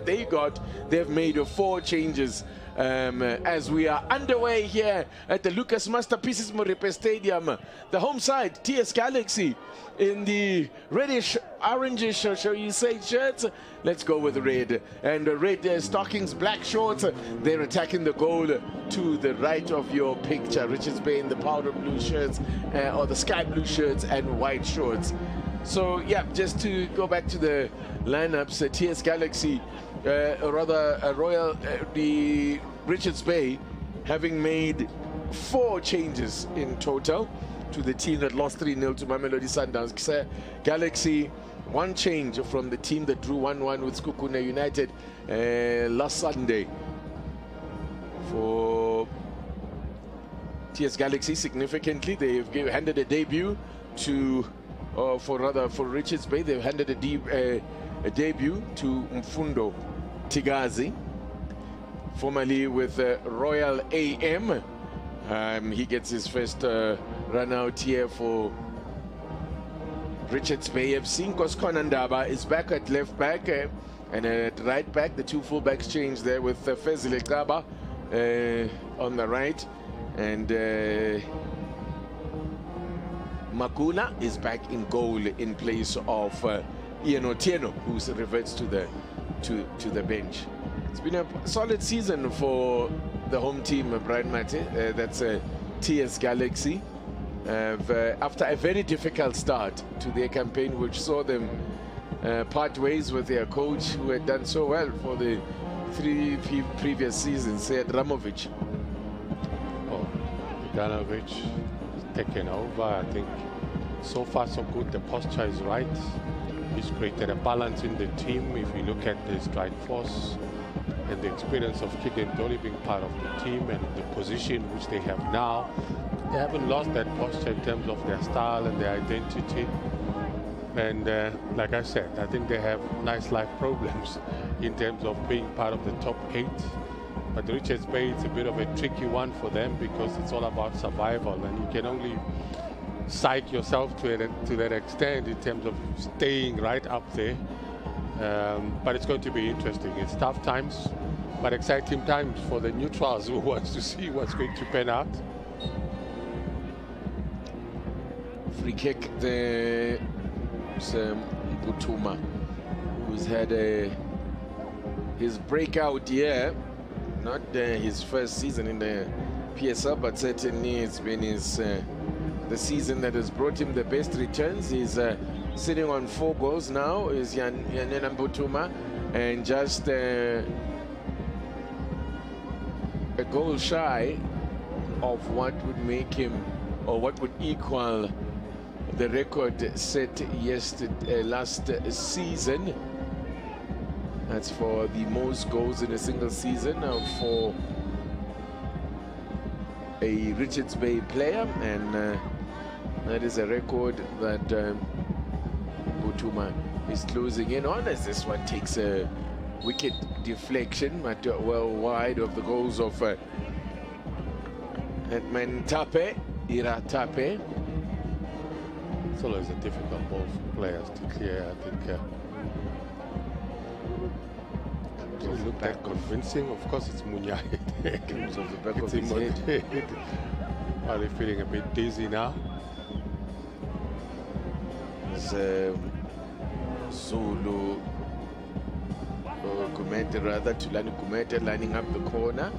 that they got, they've made 4 changes as we are underway here at the Lucas Masterpieces Moripe Stadium. The home side, TS Galaxy, in the reddish, orangish, shall you say, shirts. Let's go with red. And red stockings, black shorts. They're attacking the goal to the right of your picture. Richards Bay in the powder blue shirts, or the sky blue shirts and white shorts. So, yeah, just to go back to the lineups, TS Galaxy, the Richards Bay having made 4 changes in total to the team that lost 3-0 to Mamelodi Sundowns. Galaxy, 1 change from the team that drew 1-1 with Skukune United last Sunday. For TS Galaxy, significantly, they've handed a debut to, for Richards Bay, they've handed a debut to Mfundo Tigazi, formerly with Royal AM. He gets his first run out here for Richards Bay FC. Nkoskhona Ndaba is back at left back and at right back. The 2 fullbacks change there with Fezile Kaba on the right, and Makula is back in goal in place of Ian Otieno, who reverts to the bench. It's been a solid season for the home team, Brian Mate. That's TS Galaxy. After a very difficult start to their campaign, which saw them part ways with their coach, who had done so well for the 3 previous seasons, Sead Ramovic. Oh, Ivanovic has taken over. I think so far so good. The posture is right. He's created a balance in the team. If you look at the strike force and the experience of Kigen Dolly being part of the team and the position which they have now, they haven't lost that posture in terms of their style and their identity. And like I said, I think they have nice life problems in terms of being part of the top 8. But Richards Bay, it's a bit of a tricky one for them because it's all about survival, and you can only psych yourself to that extent in terms of staying right up there. But it's going to be interesting. It's tough times, but exciting times for the neutrals who wants to see what's going to pan out. Free kick there. Butuma, who's had his breakout year, not his first season in the PSL, but certainly it's been the season that has brought him the best returns. He's sitting on 4 goals now, is Yanena Butuma, and just a goal shy of what would make him, or what would equal the record set last season. That's for the most goals in a single season for a Richards Bay player, and that is a record that Butuma is closing in on, as this one takes a wicket deflection, but well wide of the goals of Edmund Tape, Ira Tape. It's always a difficult ball for players to clear. I think it looked that convincing. Of course, it's Munyai. Comes off the back of his head. Are they feeling a bit dizzy now? Zulu Kumete, rather, Tulani Kumete lining up the corner.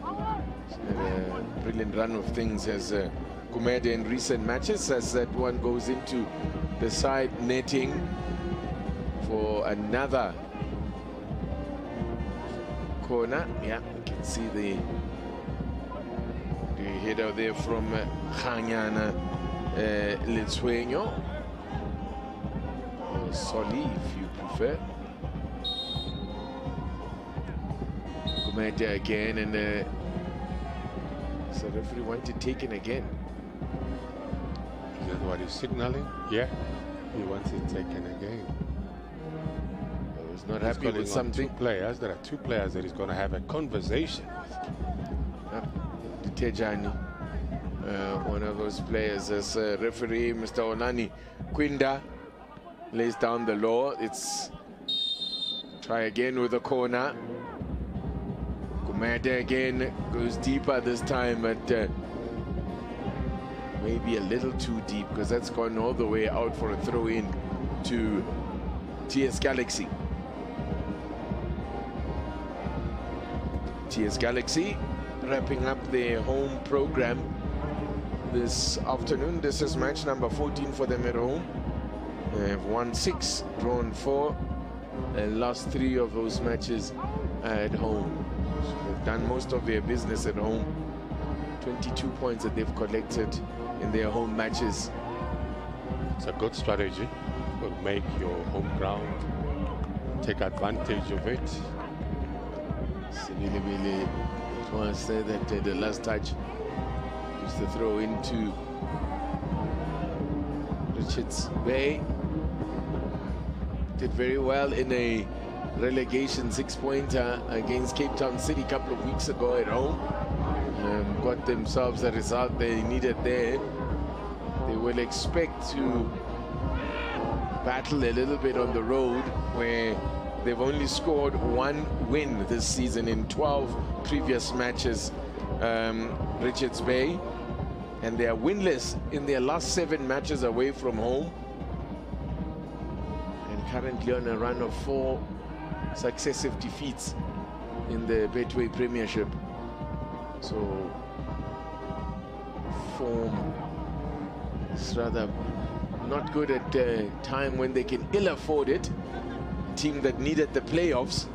A brilliant run of things as Kumete in recent matches, as that one goes into the side netting for another corner. Yeah, you can see the header there from Khanyana Litsueño, or Soli if you prefer. Kumete again, and so the referee wanted taken again. Is that what he's signaling? Yeah, he wants it taken again. He's not happy with something. There are 2 players that he's going to have a conversation with. Tejani, one of those players, as referee Mr. Onani Quinda lays down the law. It's Try again with a corner. Gumede again goes deeper this time, but maybe a little too deep, because that's gone all the way out for a throw-in to TS Galaxy. TS Galaxy wrapping up their home program this afternoon. This is match number 14 for them at home. They have won 6, drawn 4, and lost 3 of those matches at home. So they've done most of their business at home. 22 points that they've collected in their home matches. It's a good strategy. Will make your home ground take advantage of it. Sibilibili, it was said that the last touch was the throw into Richards Bay. Did very well in a relegation 6-pointer against Cape Town City a couple of weeks ago at home. Got themselves the result they needed there. They will expect to battle a little bit on the road, where they've only scored 1 win this season in 12 previous matches, Richards Bay, and they are winless in their last 7 matches away from home, and currently on a run of 4 successive defeats in the Betway Premiership. So form is rather not good at a time when they can ill afford it. A team that needed the playoffs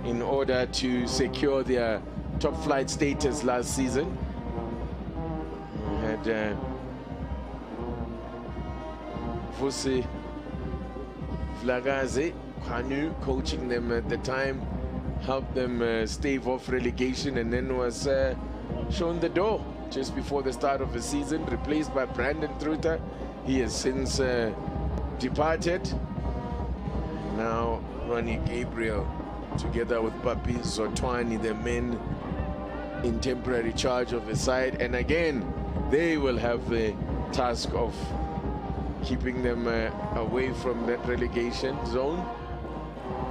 in order to secure their top flight status last season. We had Vusi Vlagaze Kwanu coaching them at the time, helped them stave off relegation, and then was shown the door just before the start of the season, replaced by Brandon Truta. He has since departed. Now Ronnie Gabriel, together with Papi Zotwani, the men in temporary charge of the side, and again they will have the task of keeping them away from that relegation zone.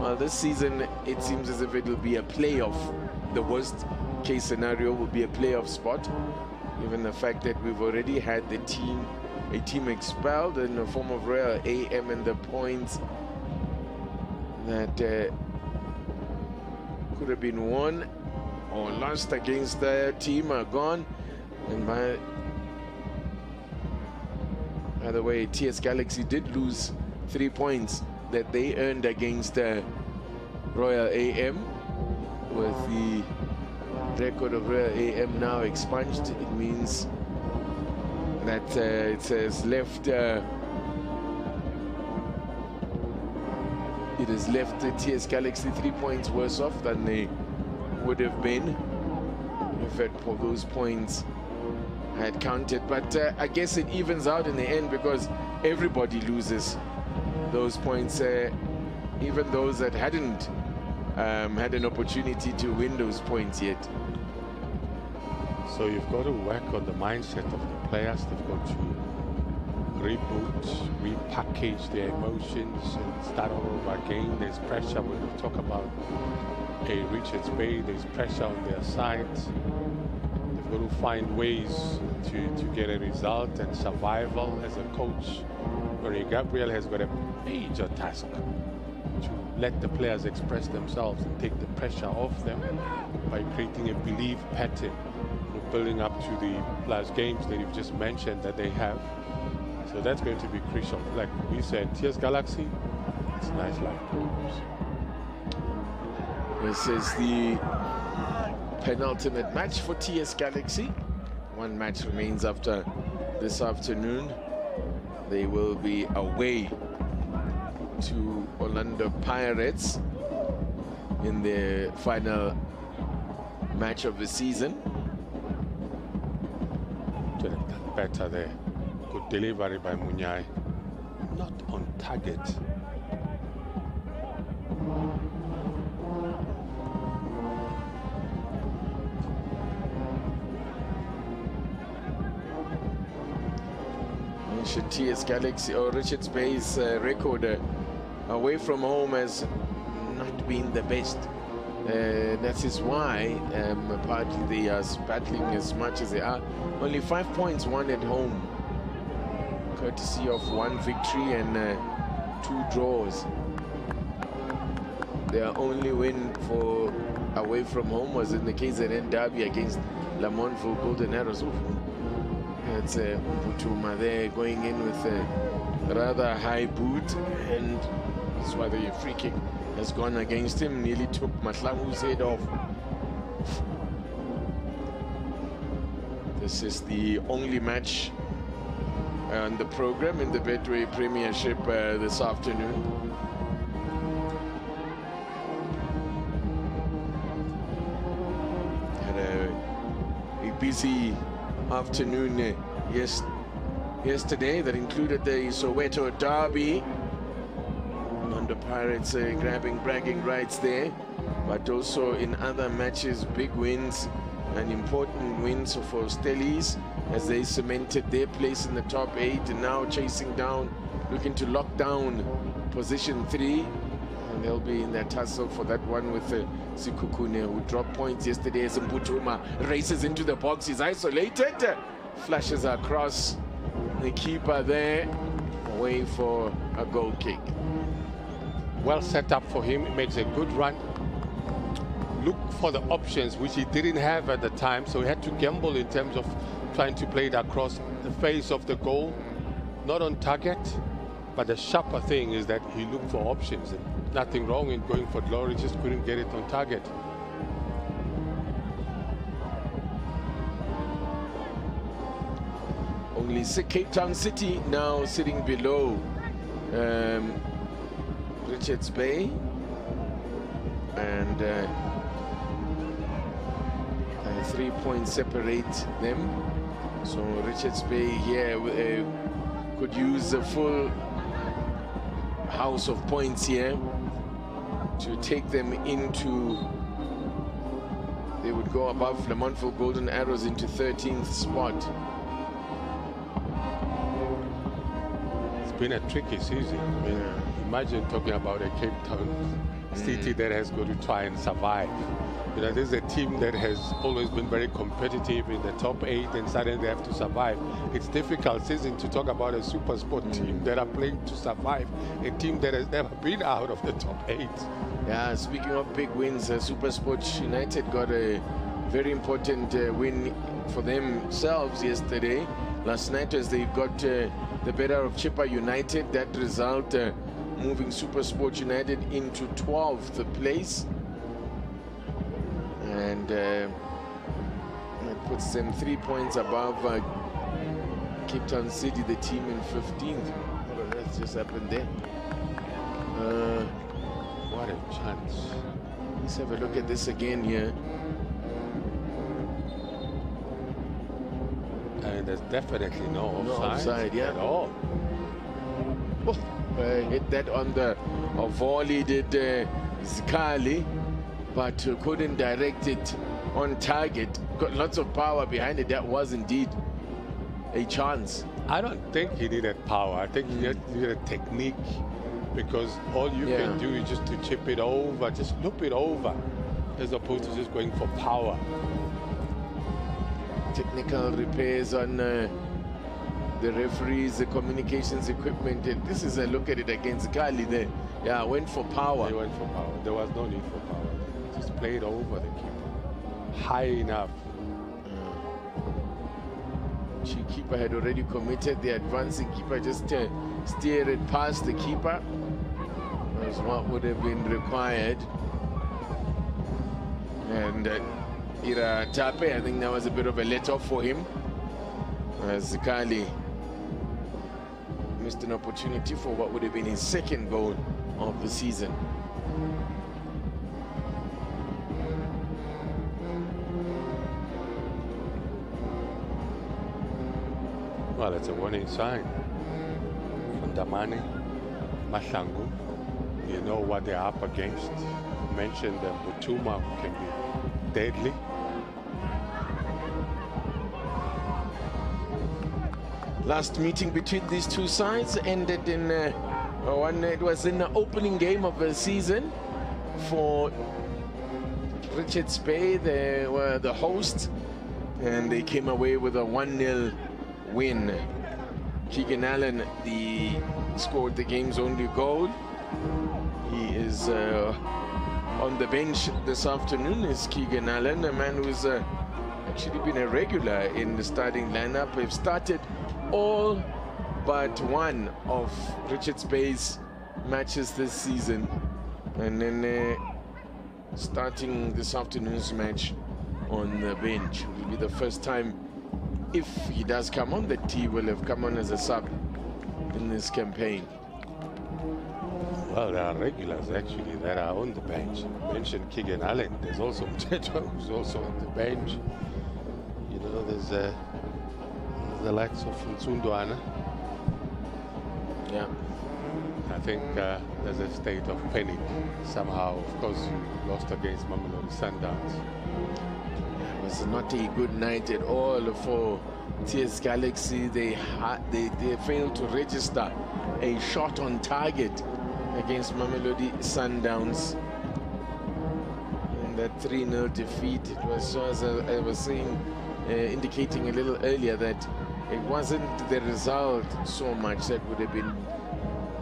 Well, this season it seems as if it will be a playoff. The worst case scenario will be a playoff spot, given the fact that we've already had a team expelled in the form of Royal AM, and the points that could have been won or lost against their team are gone. And by the way, TS Galaxy did lose 3 points that they earned against Royal AM. With the record of Royal AM now expunged, it means that it has left the TS Galaxy 3 points worse off than they would have been if those points had counted. But I guess it evens out in the end, because everybody loses those points, even those that hadn't had an opportunity to win those points yet. So you've got to work on the mindset of the players. They've got to reboot, repackage their emotions, and start all over again. There's pressure when we talk about a Richards Bay. There's pressure on their side. They've got to find ways to get a result and survival. As a coach, Ronnie Gabriel has got a major task to let the players express themselves and take the pressure off them by creating a belief pattern, building up to the last games that you've just mentioned that they have. So that's going to be crucial. Like we said, TS Galaxy, it's nice life programs. This is the penultimate match for TS Galaxy. 1 match remains after this afternoon. They will be away to Orlando Pirates in their final match of the season. Better there. Good delivery by Munyai. Not on target. TS Galaxy or Richards Bay's record away from home has not been the best. That is why partly they are battling as much as they are. Only 5 points won at home, courtesy of 1 victory and 2 draws. Their only win for away from home was in the KZN derby against Lamontville Golden Arrows. It's Mputuma there going in with a rather high boot, and that's why the free kick has gone against him. Nearly took Mahlangu's head off. This is the only match on the program in the Betway Premiership this afternoon. Busy afternoon yesterday that included the Soweto derby. The Pirates grabbing bragging rights there, but also in other matches, big wins and important wins for Stellies as they cemented their place in the top 8 and now chasing down, looking to lock down position 3. And they'll be in that tussle for that one with Sikukune, who dropped points yesterday as Mputuma races into the box. He's isolated, flashes across the keeper there, away for a goal kick. Well set up for him. He makes a good run. Look for the options, which he didn't have at the time, so he had to gamble in terms of trying to play it across the face of the goal. Not on target, but the sharper thing is that he looked for options. And nothing wrong in going for glory, just couldn't get it on target. Only Cape Town City now sitting below Richards Bay, and 3 points separate them. So Richards Bay here could use a full house of points here to take them into, they would go above Lamontville Golden Arrows into 13th spot. It's been a tricky season. I mean, imagine talking about a Cape Town City that has got to try and survive. You know, this is a team that has always been very competitive in the top 8, and suddenly they have to survive. It's difficult season to talk about a super sport team that are playing to survive, a team that has never been out of the top 8. Yeah, speaking of big wins, Super Sports United got a very important win for themselves yesterday. Last night, as they got the better of Chippa United, that result moving Super Sports United into 12th place. And it puts them 3 points above Cape Town City, the team in 15th. What on earth just happened there? What a chance. Let's have a look at this again here. And there's definitely no offside, yeah. At all. Oh, hit that on the volley, did Zikali, but couldn't direct it on target. Got lots of power behind it. That was indeed a chance. I don't think he needed power. I think he just needed technique, because all you can do is just to chip it over, just loop it over, as opposed to just going for power. Technical repairs on the referees, the communications equipment. And this is a look at it against Kali there. Yeah, went for power. They went for power. There was no need for power. Just played over the keeper. High enough. Keeper had already committed. The advancing keeper just steered it past the keeper. That's what would have been required. And Ira Tape, I think that was a bit of a let-off for him, as Kali missed an opportunity for what would have been his second goal of the season. Well, it's a warning sign from Damani, Mahlangu. You know what they're up against. You mentioned Butuma, who can be deadly. Last meeting between these two sides ended in it was in the opening game of the season, for Richards Bay. They were the host, and they came away with a 1-0 win. Keegan Allen scored the game's only goal. He is on the bench this afternoon. Is Keegan Allen, a man who's actually been a regular in the starting lineup. They've started all but one of Richards Bay's matches this season, and then starting this afternoon's match on the bench. It will be the first time, if he does come on, that he will have come on as a sub in this campaign. Well, there are regulars actually that are on the bench. You mentioned Keegan Allen. There's also Mteto, who's also on the bench. You know, there's the likes of Nsundwana. Yeah. I think there's a state of panic somehow. Of course, you lost against Mamelodi Sundowns. It was not a good night at all for TS Galaxy. They failed to register a shot on target against Mamelodi Sundowns. And that 3-0 defeat, it was, as I was saying, indicating a little earlier, that it wasn't the result so much that would have been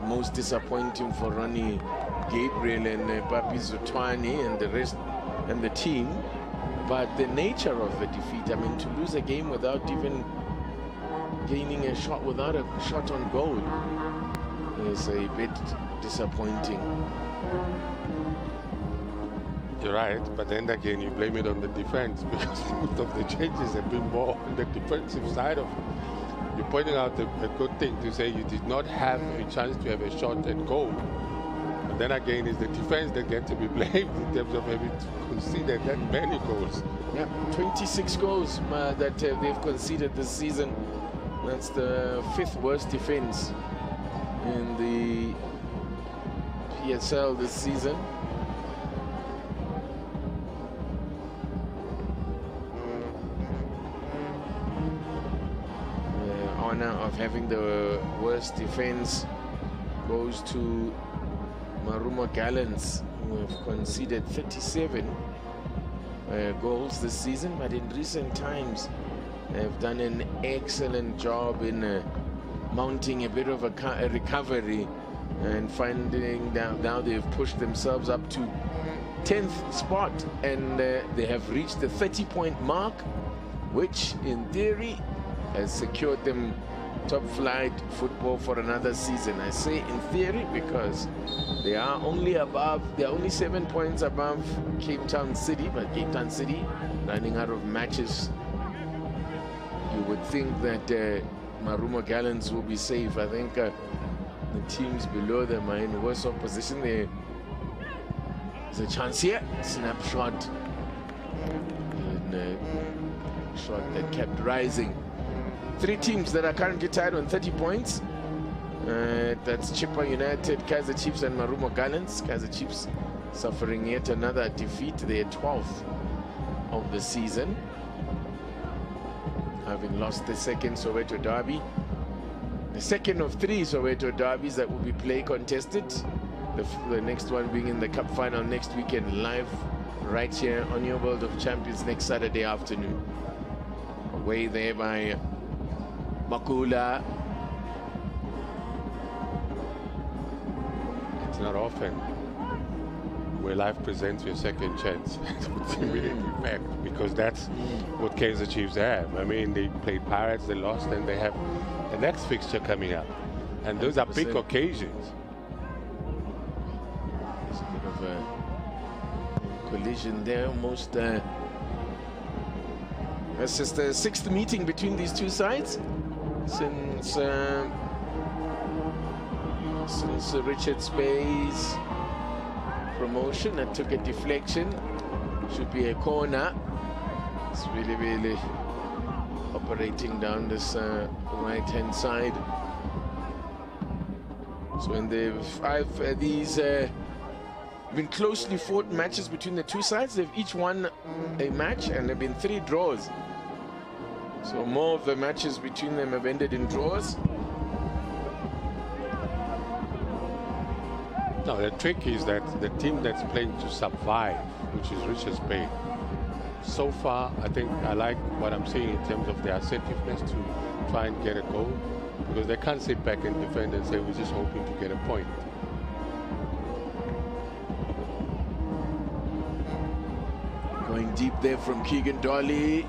most disappointing for Ronnie Gabriel and Papi Zutwani and the rest and the team, but the nature of the defeat. I mean, to lose a game without even gaining a shot, without a shot on goal, is a bit disappointing. You're right, but then again you blame it on the defense, because most of the changes have been more on the defensive side of it. You're pointing out a good thing to say you did not have a chance to have a shot at goal. But then again, it's the defense that gets to be blamed in terms of having conceded that many goals. Yeah, 26 goals that they've conceded this season. That's the 5th worst defense in the PSL this season. Of having the worst defense goes to Marumo Gallants, who have conceded 37 goals this season, but in recent times have done an excellent job in mounting a bit of a recovery and finding now they've pushed themselves up to 10th spot, and they have reached the 30-point mark, which in theory has secured them top flight football for another season. I say in theory because they are only 7 points above Cape Town City, but Cape Town City running out of matches. You would think that Marumo Gallants will be safe. I think the teams below them are in worse off position. There's a chance here, snapshot, and shot that kept rising. 3 teams that are currently tied on 30 points. That's Chippa United, Kaizer Chiefs, and Marumo Gallants. Kaizer Chiefs suffering yet another defeat, their 12th of the season, having lost the second Soweto derby. The second of 3 Soweto derbies that will be contested. The next one being in the Cup final next weekend, live right here on your World of Champions next Saturday afternoon. Away there by Makula. It's not often where life presents you a second chance because that's what Kaizer Chiefs have. I mean, they played Pirates, they lost, and they have the next fixture coming up, and those are big occasions. There's a bit of a collision there, almost. This is the 6th meeting between these two sides since Richards Bay's promotion. That took a deflection. Should be a corner. It's really operating down this right-hand side. So in the 5 these been closely fought matches between the two sides. They've each won a match, and there have been 3 draws. So more of the matches between them have ended in draws. No, the trick is that the team that's playing to survive, which is Richards Bay, so far, I think I like what I'm seeing in terms of their assertiveness to try and get a goal, because they can't sit back and defend and say we're just hoping to get a point. Going deep there from Keegan Dolly.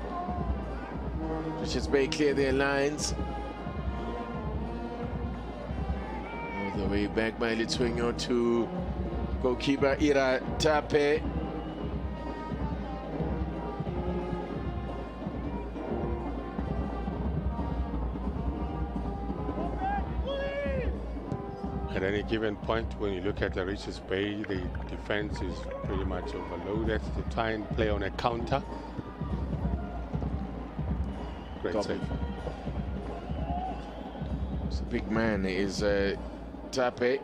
Richards Bay clear their lines. All the way back by Litsuenyo to goalkeeper Ira Tape. At any given point, when you look at the Richards Bay, the defense is pretty much overloaded. They try and play on a counter. Great save. The big man is Tape.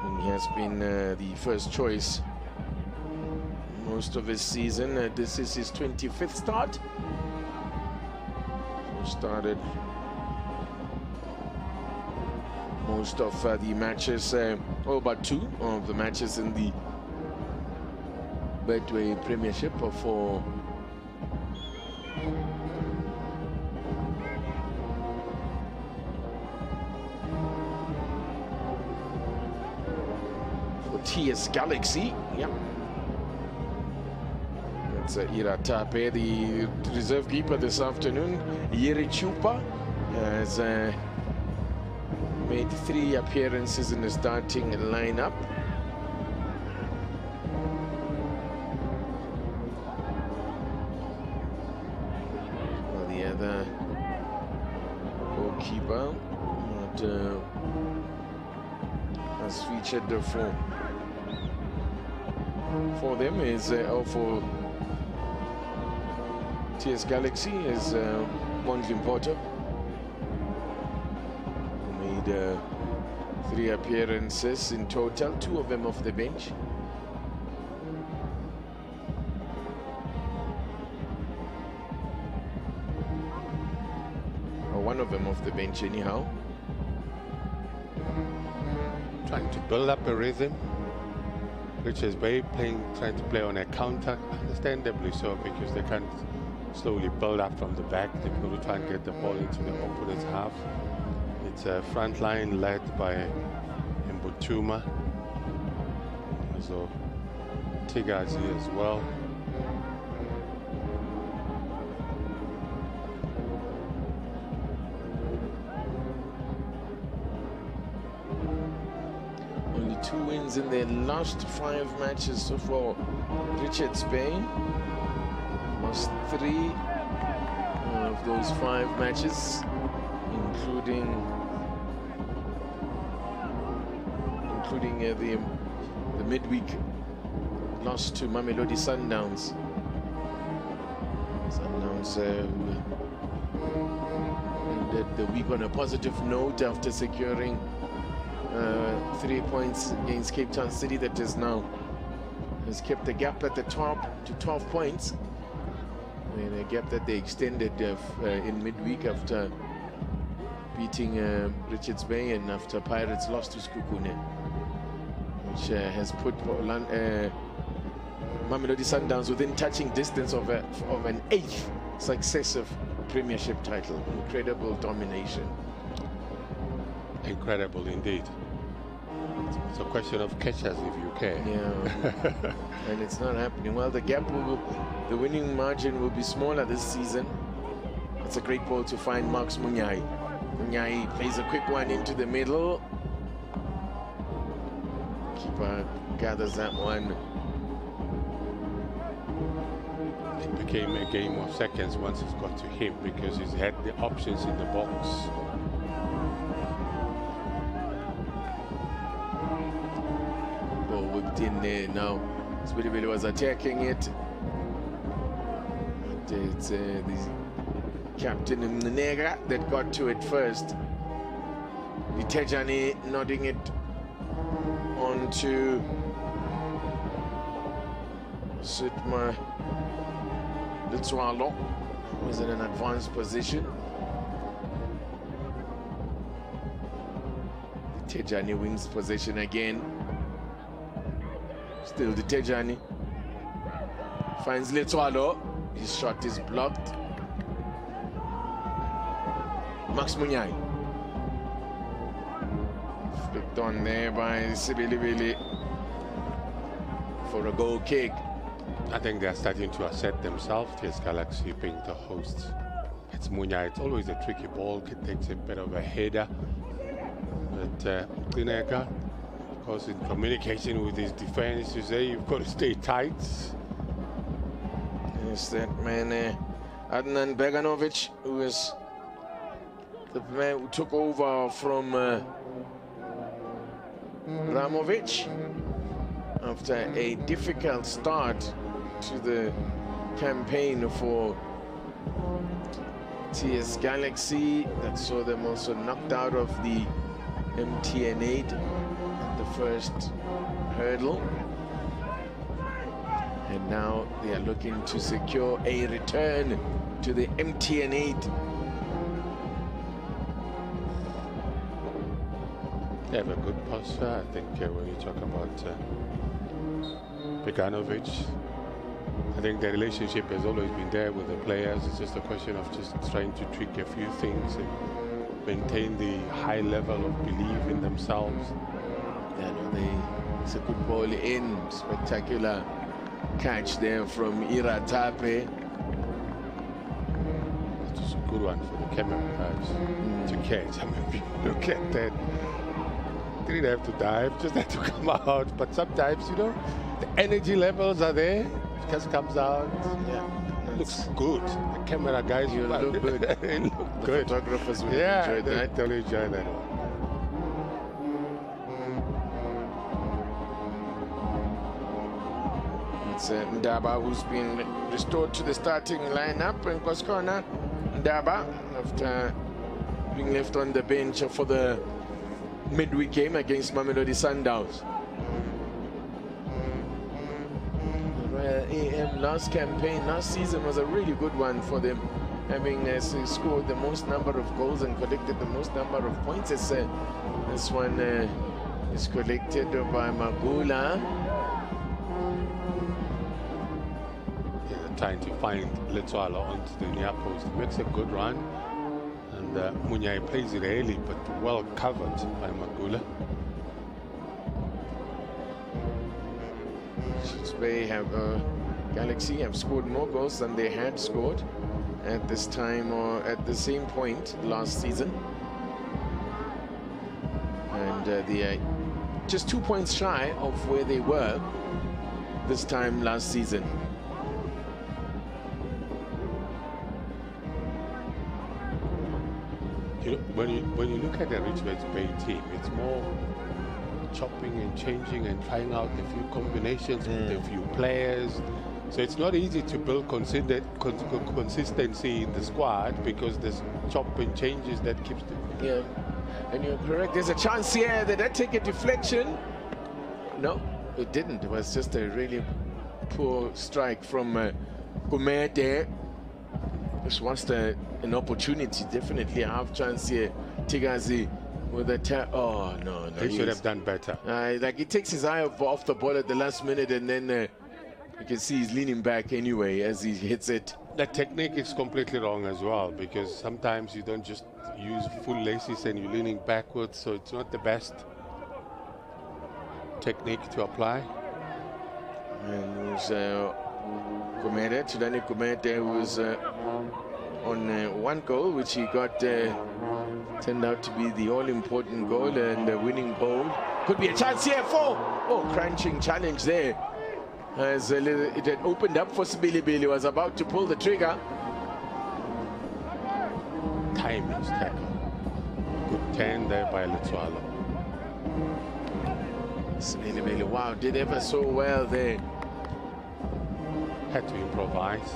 And he has been the first choice most of his season. This is his 25th start. He started most of the matches, about 2 of the matches in the Betway Premiership for TS Galaxy. Yeah, that's Ira Tape, the reserve keeper this afternoon. Yeri Chupa has made 3 appearances in the starting lineup. Well, the other goalkeeper that has featured for them is for TS Galaxy is Mondlin Porter. 3 appearances in total, 2 of them off the bench. Or 1 of them off the bench anyhow. Trying to build up a rhythm. Richards Bay trying to play on a counter, understandably so, because they can't slowly build up from the back. They've got to try and get the ball into the opponent's half. It's a front line led by Mbutuma, so Tigazi as well. Only 2 wins in their last 5 matches so far. Richards Bay lost 3 of those 5 matches, including the midweek loss to Mamelodi Sundowns. Sundowns ended the week on a positive note after securing 3 points against Cape Town City. That is now has kept the gap at the top to 12 points. And a gap that they extended in midweek after beating Richards Bay and after Pirates lost to Skukune, which has put Mamelodi Sundowns within touching distance of an 8th successive Premiership title. Incredible domination. Incredible indeed. It's a question of catchers if you can. Yeah, and it's not happening. Well, the gap the winning margin will be smaller this season. It's a great ball to find Marks Munyai. Munyai plays a quick one into the middle. Keeper gathers that one. It became a game of seconds once it's got to him, because he's had the options in the box. Ball whipped in there now. Spilibili was attacking it. But it's the captain Mnega that got to it first. Vitejani nodding it onto Sitma Litswalo, who is in an advanced position. The Tejani wins possession again. Still the Tejani. Finds Letwalo. His shot is blocked. Max Munyai. Flicked on there by Sibilibili for a goal kick. I think they're starting to assert themselves. TS Galaxy being the hosts. It's Munyai. It's always a tricky ball. It takes a bit of a header. But Klineka, of course, in communication with his defense, you say you've got to stay tight. Yes, that man, Adnan Beganovic, who was the man who took over from Ramovic after a difficult start to the campaign for TS Galaxy that saw them also knocked out of the MTN8 the first hurdle, and now they are looking to secure a return to the MTN8. They have a good posture, I think, when you talk about Beganovic. I think the relationship has always been there with the players. It's just a question of just trying to tweak a few things and maintain the high level of belief in themselves. Yeah, no, it's a good ball in. Spectacular catch there from Iratape. It was a good one for the camera guys to catch. I mean, if you look at that, didn't have to dive, just had to come out. But sometimes, you know, the energy levels are there. It just comes out. Yeah, looks good. The camera guys, you look good. It look The good. photographers will Yeah, enjoy they that. totally enjoy that one. It's Ndaba who's been restored to the starting lineup, and Koskona Ndaba after being left on the bench for the midweek game against Mamelodi Sundowns. Royal AM last season was a really good one for them, having scored the most number of goals and collected the most number of points. This one is collected by Magula. Trying to find Letwalo onto the near post. He makes a good run, and Munyai plays it early but well covered by Magula. They have Galaxy have scored more goals than they had scored at this time or at the same point last season, and they are just 2 points shy of where they were this time last season. You know, when you look at the Richards Bay team, it's more chopping and changing and trying out a few combinations with a few players. So it's not easy to build consistency in the squad because there's chop and changes that keeps them. Yeah, and you're correct. There's a chance here that I take a deflection. No, it didn't. It was just a really poor strike from Kumete. This was an opportunity, definitely a half chance here. Tigazi with a oh no, He should have done better. Like he takes his eye off the ball at the last minute, and then you can see he's leaning back anyway as he hits it. The technique is completely wrong as well, because sometimes you don't just use full laces and you're leaning backwards, so it's not the best technique to apply. And it was Kumete, Chidani Kumete, who was on one goal, which he got turned out to be the all-important goal and the winning goal. Could be a chance here for crunching challenge there. As it had opened up for Sibilibili, was about to pull the trigger. Timing tackle. Good turn there by Letwalo. Sibilibili, wow, did ever so well there. Had to improvise.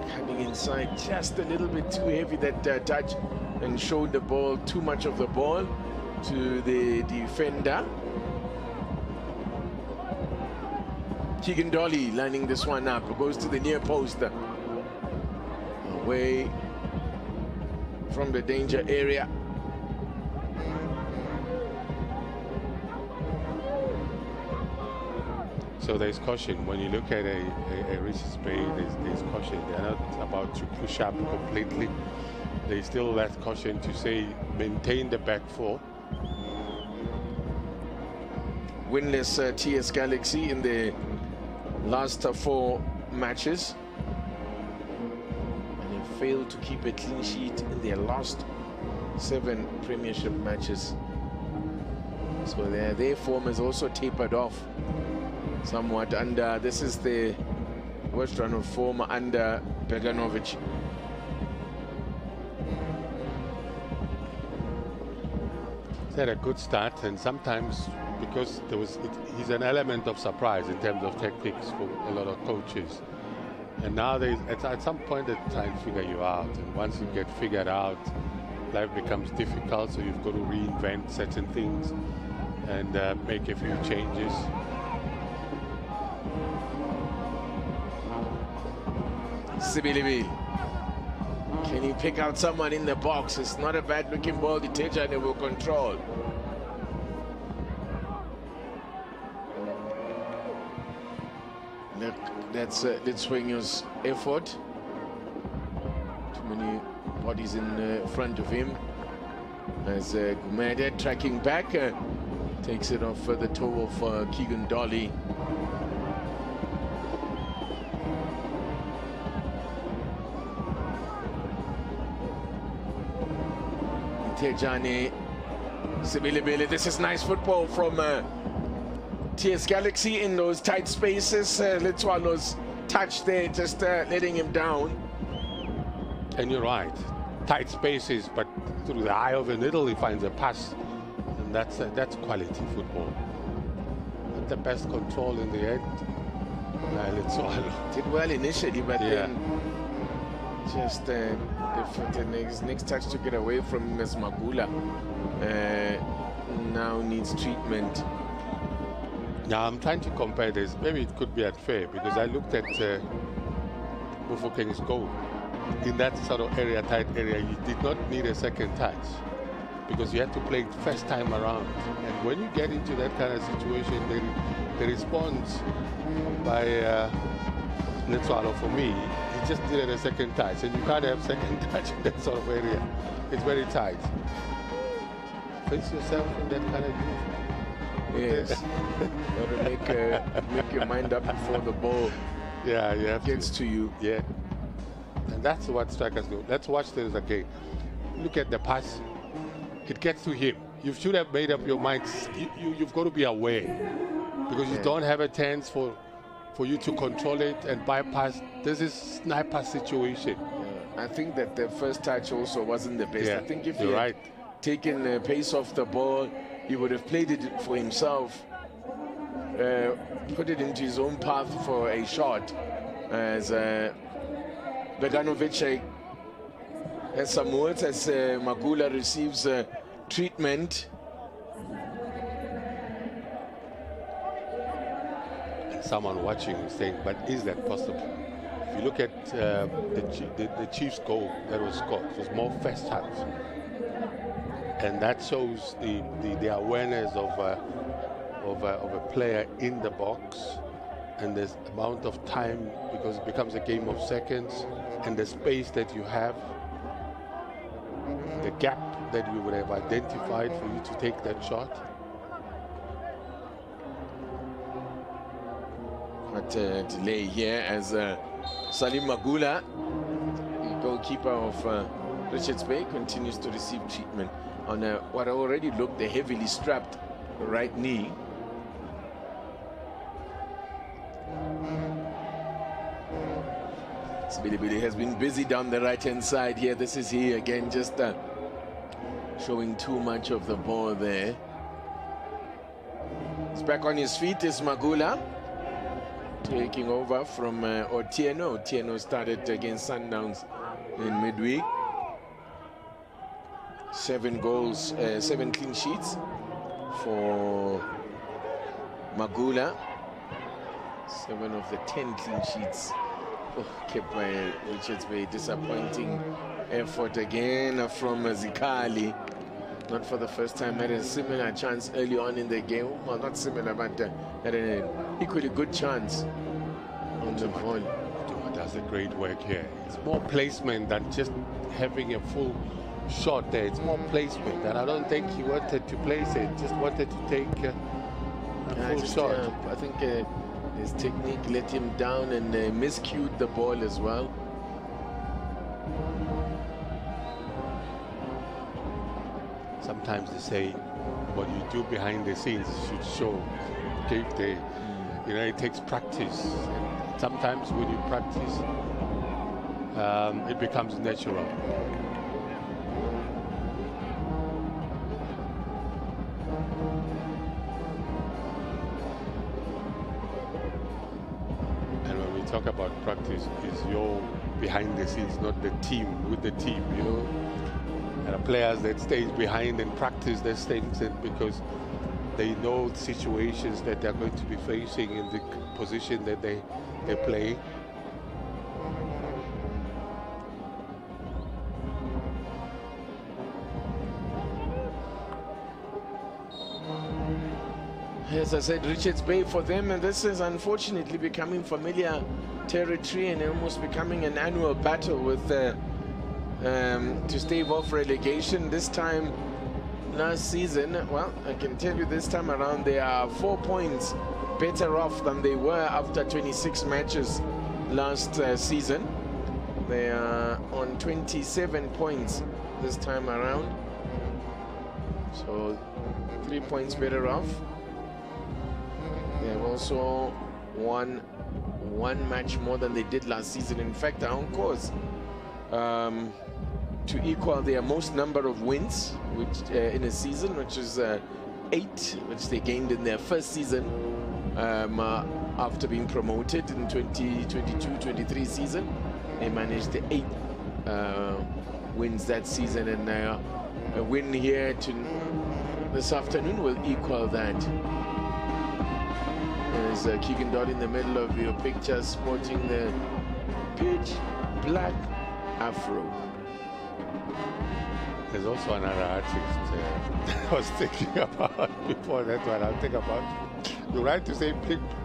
Coming inside just a little bit too heavy, that touch, and showed the ball, too much of the ball to the defender. Keegan Dolly lining this one up, goes to the near post, away from the danger area. So there's caution. When you look at a Richards Bay, there's caution. They're not about to push up completely. There's still that caution to say maintain the back four. Winless TS Galaxy in the last 4 matches. And they failed to keep a clean sheet in their last 7 Premiership matches. So their form has also tapered off somewhat under. This is the worst run of form under Beganovic. He's had a good start, and sometimes because he's an element of surprise in terms of tactics for a lot of coaches. And now at some point they try and figure you out, and once you get figured out, life becomes difficult, so you've got to reinvent certain things and make a few changes. Sibilibi, can he pick out someone in the box? It's not a bad looking ball. Tejane will control. Look, that's Litswenyo's effort. Too many bodies in front of him. As Gumede tracking back, takes it off the toe of Keegan Dolly. Tejane, Sibilibele. This is nice football from TS Galaxy in those tight spaces. Letswano's touch there, just letting him down. And you're right, tight spaces, but through the eye of the needle he finds a pass, and that's quality football. Not the best control in the end. Letswano did well initially, but then just the next touch took it away from Ms. Magula. Now needs treatment. Now I'm trying to compare this. Maybe it could be unfair because I looked at Mufokeng's goal. In that sort of area, tight area, he did not need a second touch because you had to play it first time around. And when you get into that kind of situation, the response by Letswano, for me, he just needed a second touch, and you can't have second touch in that sort of area. It's very tight. Face yourself in that kind of move. Yes. Got to make your mind up before the ball gets to you. Yeah. And that's what strikers do. Let's watch this again. Look at the pass. It gets to him. You should have made up your mind. You've got to be aware because you don't have a chance for you to control it and bypass. This is sniper situation. I think that the first touch also wasn't the best. I think if he had taken the pace off the ball, he would have played it for himself, put it into his own path for a shot. As Beganovic has some words as Magula receives treatment. Someone watching is saying, but is that possible? If you look at the Chiefs' goal that was scored, it was more first touch. And that shows the awareness of a player in the box and the amount of time, because it becomes a game of seconds, and the space that you have, the gap that you would have identified for you to take that shot. But delay here as Salim Magula, the goalkeeper of Richards Bay, continues to receive treatment on what already looked a heavily strapped right knee. Sibilibili has been busy down the right-hand side here. This is he again, just showing too much of the ball there. He's back on his feet, is Magula. Taking over from Otieno. Otieno started against Sundowns in midweek. 7 goals, 7 clean sheets for Magula. 7 of the 10 clean sheets kept by Richards Bay. Disappointing effort again from Zikali. not for the first time, had a similar chance early on in the game. Well, not similar, but had an equally good chance on the ball. Does a great work here. It's more placement than just having a full shot there. It's more placement, and I don't think he wanted to place it, just wanted to take a full shot. I think his technique let him down and miscued the ball as well. Sometimes they say what you do behind the scenes should show. You know, it takes practice. And sometimes when you practice, it becomes natural. And when we talk about practice, is your behind the scenes, not the team with the team, you know. And the players that stay behind and practice their things, and because they know situations that they're going to be facing in the position that they play. As I said, Richards Bay for them, and this is unfortunately becoming familiar territory and almost becoming an annual battle with to stave off relegation. This time last season, well, I can tell you this time around they are 4 points better off than they were after 26 matches last season. They are on 27 points this time around, so 3 points better off. They have also won one match more than they did last season. In fact, they're on course to equal their most number of wins, which in a season, which is 8, which they gained in their first season after being promoted in 2022-23 season. They managed 8 wins that season, and a win here this afternoon will equal that. There's Keegan Dodd in the middle of your picture, sporting the pitch black afro. There's also another artist I was thinking about before that one. I'll think about. You're right to say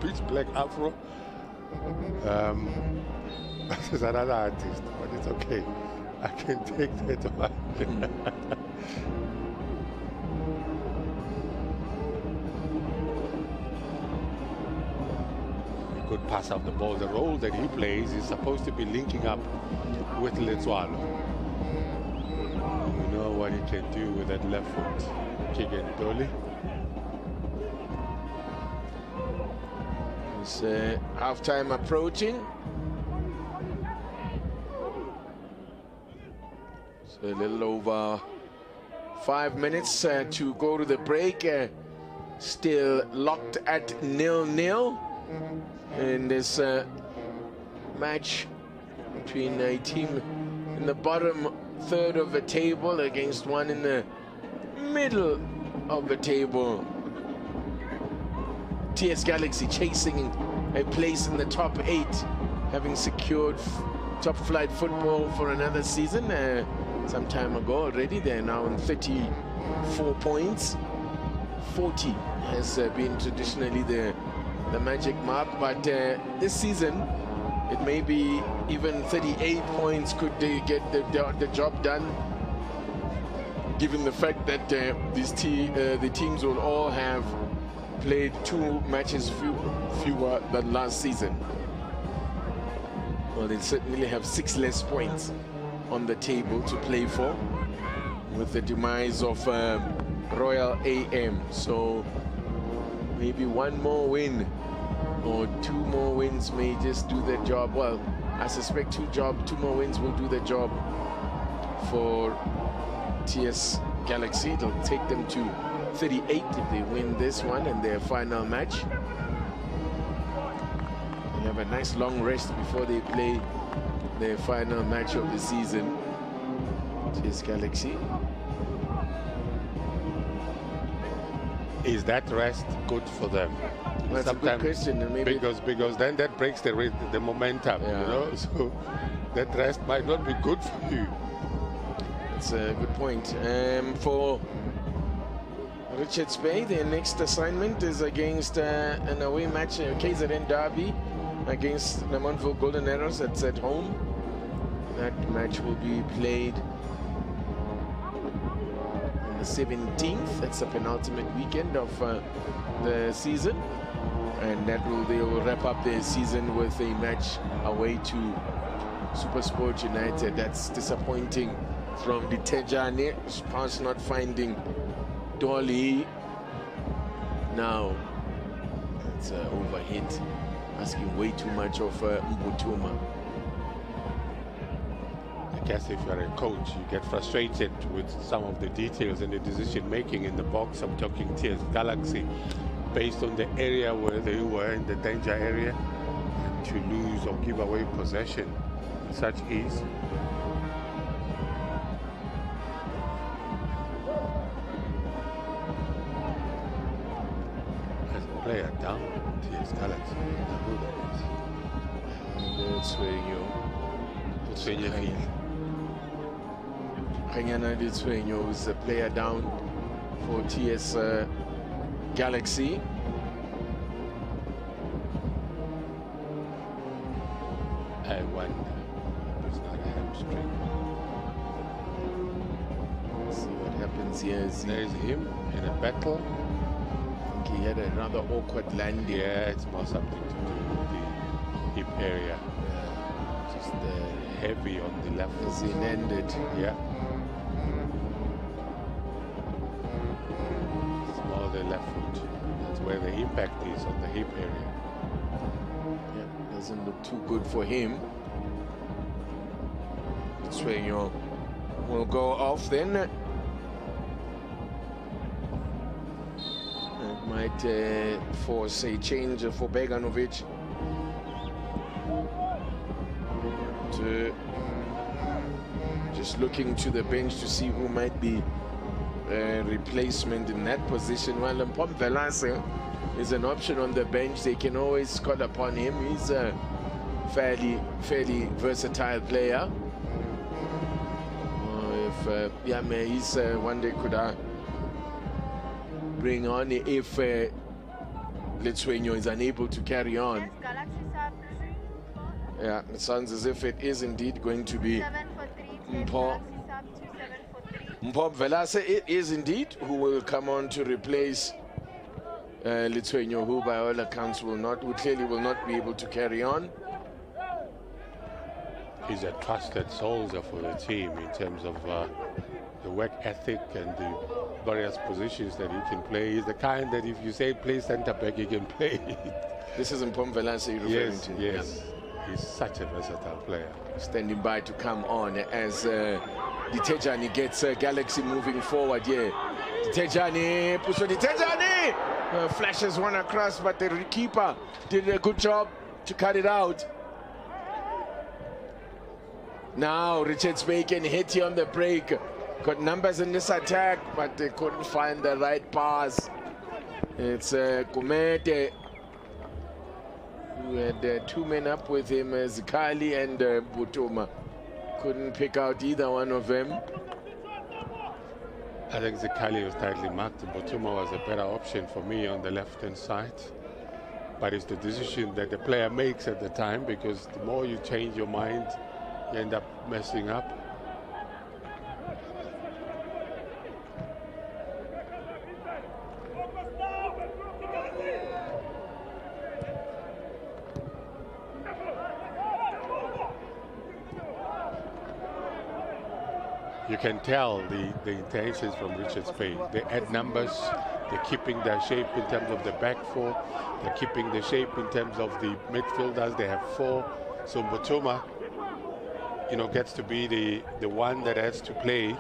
pitch black afro. There's another artist, but it's okay. I can take that one. Good pass up the ball. The role that he plays is supposed to be linking up with Letswalo. You know what he can do with that left foot kick and dolly. It's half-time approaching. So a little over 5 minutes to go to the break. Still locked at 0-0 in this match between a team in the bottom third of the table against one in the middle of the table. TS Galaxy chasing a place in the top 8, having secured top flight football for another season some time ago already. They're now on 34 points. 40 has been traditionally the magic mark, but this season it may be even 38 points could they get the job done, given the fact that the teams will all have played 2 matches fewer than last season. Well, they certainly have 6 less points on the table to play for with the demise of Royal AM. So maybe 1 more win or 2 more wins may just do the job. Well, I suspect 2 more wins will do the job for TS Galaxy. It'll take them to 38 if they win this one in their final match. They have a nice long rest before they play their final match of the season. TS Galaxy. Is that rest good for them? That's a good question. And maybe because then that breaks the momentum, yeah. You know. So that rest might not be good for you. That's a good point. For Richards Bay, their next assignment is against an away match, KZN Derby, against Namontville Golden Arrows. That's at home. That match will be played on the 17th. That's the penultimate weekend of the season. And they will wrap up their season with a match away to SuperSport United. That's disappointing from the Tejane. Spurs not finding Dolly. Now it's overhit, asking way too much of Mbutuma. I guess if you're a coach, you get frustrated with some of the details and the decision making in the box. I'm talking TS Galaxy, based on the area where they were in the danger area, to lose or give away possession with such ease. As a player down, TS Galaxy, who that is. And that's where you Kanyana Ditswenyo is a player down for TS Galaxy. I wonder if it's not a hamstring. Let's see what happens here. There's him in a battle. I think he had another awkward landing. Yeah, it's more something to do with the hip area. Yeah. Just heavy on the left. As he landed. Yeah. It's more the left foot. That's where the impact is, on the hip area. Yeah, doesn't look too good for him. It's where you will go off then. It might force a change for Beganovic to just looking to the bench to see who might be a replacement in that position. While Mpom Velase is an option on the bench, they can always call upon him. He's a fairly versatile player. He's one they could bring on if Lithuania is unable to carry on. Yeah, it sounds as if it is indeed going to be Mpom Velase. It is indeed who will come on to replace Lithuania, who by all accounts clearly will not be able to carry on. He's a trusted soldier for the team in terms of the work ethic and the various positions that he can play. He's the kind that if you say play centre back, he can play. This is Mpom Velase you're referring to? Yes. Yeah. He's such a versatile player. Standing by to come on as Ditejani gets Galaxy moving forward. Yeah, Ditejani, Puso Ditejani flashes one across, but the keeper did a good job to cut it out. Now Richards Bay can hit here on the break. Got numbers in this attack, but they couldn't find the right pass. It's Kumete, who had two men up with him, Zikali and Butuma. Couldn't pick out either one of them. I think Zikali was tightly marked. Butuma was a better option for me on the left-hand side. But it's the decision that the player makes at the time, because the more you change your mind, you end up messing up. You can tell the intentions from Richards Bay. They add numbers, they're keeping their shape in terms of the back four, they're keeping the shape in terms of the midfielders. They have four. So Butuma, gets to be the one that has to play,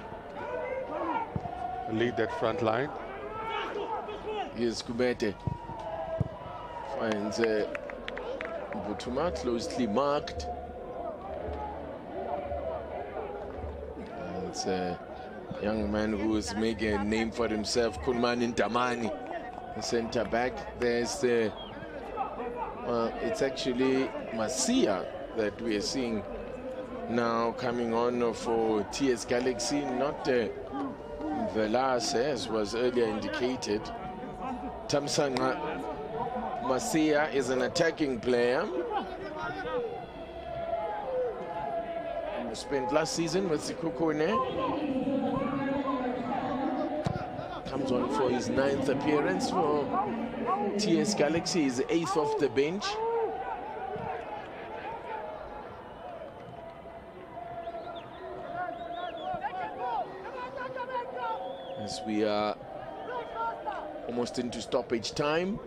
lead that front line. Here's Kumete. Finds Butuma closely marked. It's a young man who is making a name for himself, Kunman Ntamani, the centre back. There's the, it's actually Masia that we are seeing now coming on for TS Galaxy, not Velas, as was earlier indicated. Tamsanga Masia is an attacking player. He spent last season with Sekhukhune. Comes on for his 9th appearance for TS Galaxy. He's 8th off the bench. As we are almost into stoppage time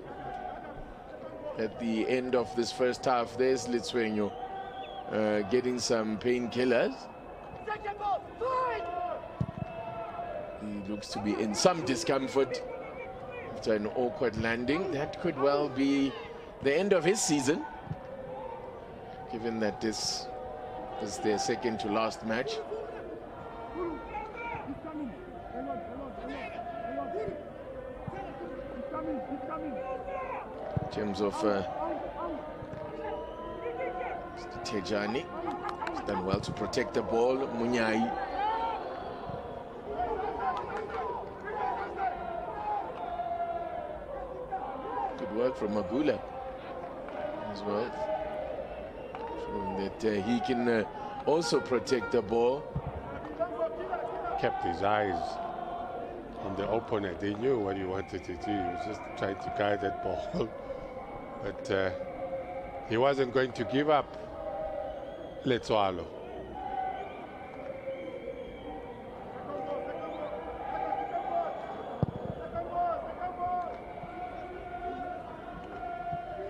at the end of this first half, there's Litsuenyo getting some painkillers. He looks to be in some discomfort after an awkward landing. That could well be the end of his season, given that this is their second to last match. In terms of Tejani, he's done well to protect the ball. Munyai. Good work from Magula as well, showing that he can also protect the ball. Kept his eyes on the opponent. He knew what he wanted to do. He was just trying to guide that ball. But he wasn't going to give up. Letsoalo.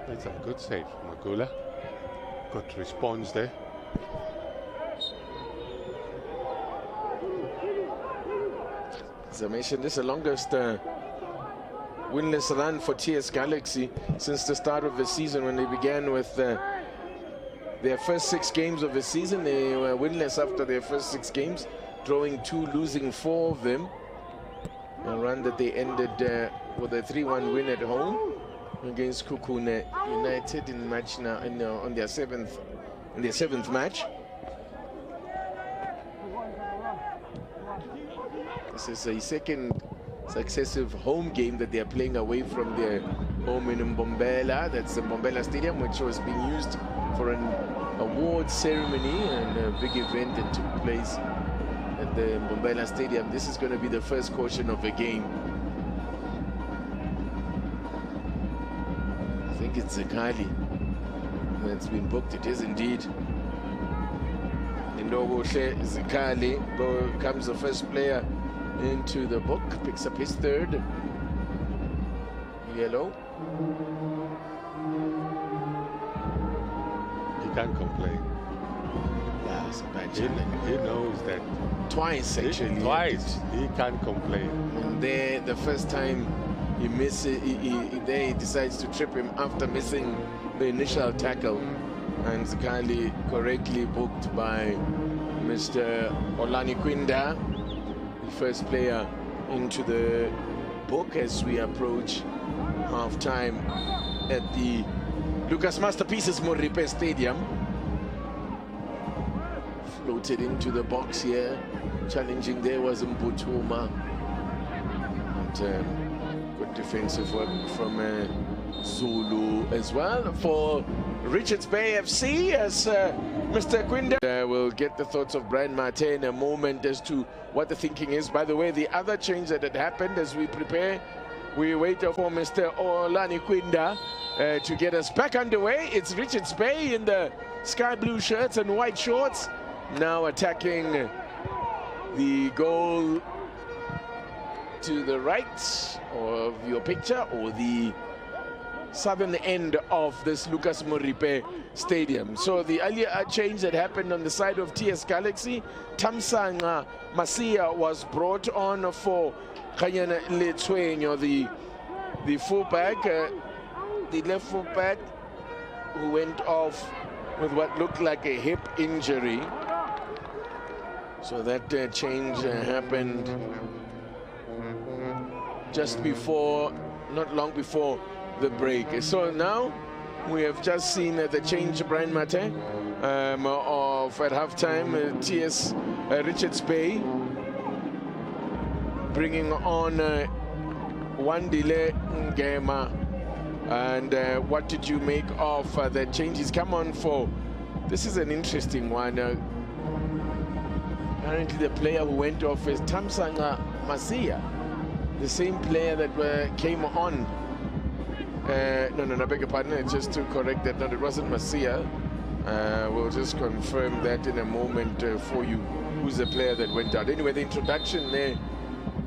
That's a good save from Magula. Good response there. As I mentioned, this is the longest winless run for TS Galaxy since the start of the season, when they began with their first 6 games of the season. They were winless after their first 6 games, drawing 2, losing 4 of them. A run that they ended with a 3-1 win at home against Sekhukhune United in match now on their 7th match. This is a second successive home game that they are playing away from their home in Mbombela. That's the Mbombela Stadium, which was being used for an award ceremony and a big event that took place at the Mbombela Stadium. This is going to be the first caution of the game. I think it's Zakali that's been booked. It is indeed. Ndogoshe Zakali becomes the first player into the book, picks up his 3rd yellow. He can't complain. Yeah, it's a bad challenge. He knows that. Twice, actually. Twice. He can't complain. And there, the first time he misses, he decides to trip him after missing the initial tackle. And Zakali correctly booked by Mr. Olani Kwinda, the first player into the book as we approach half-time at the Lucas Masterpieces Moripe Stadium. Floated into the box here. Challenging there was Mbutuma. And good defensive work from Zulu as well for Richards Bay FC, as Mr. Kwinda will get the thoughts of Brian Mate in a moment as to what the thinking is. By the way, the other change that had happened as we prepare, we wait for Mr. Olani Kwinda to get us back underway. It's Richards Bay in the sky blue shirts and white shorts, now attacking the goal to the right of your picture, or the southern end of this Lucas Moripe Stadium. So the earlier change that happened on the side of TS Galaxy, Tamsanga Masia was brought on for Kanyana Letsuenyo, the fullback, the left fullback, who went off with what looked like a hip injury. So that change happened just before, not long before the break. So now we have just seen the change, Brian Mate, of at halftime, TS Richards Bay bringing on Wandile Ngema. And what did you make of the changes? Come on, for this is an interesting one. Apparently the player who went off is Tamsanga Masia, the same player that came on. No, beg your pardon, just to correct that, no, it wasn't Masia. We'll just confirm that in a moment for you, who's the player that went out. Anyway, the introduction there,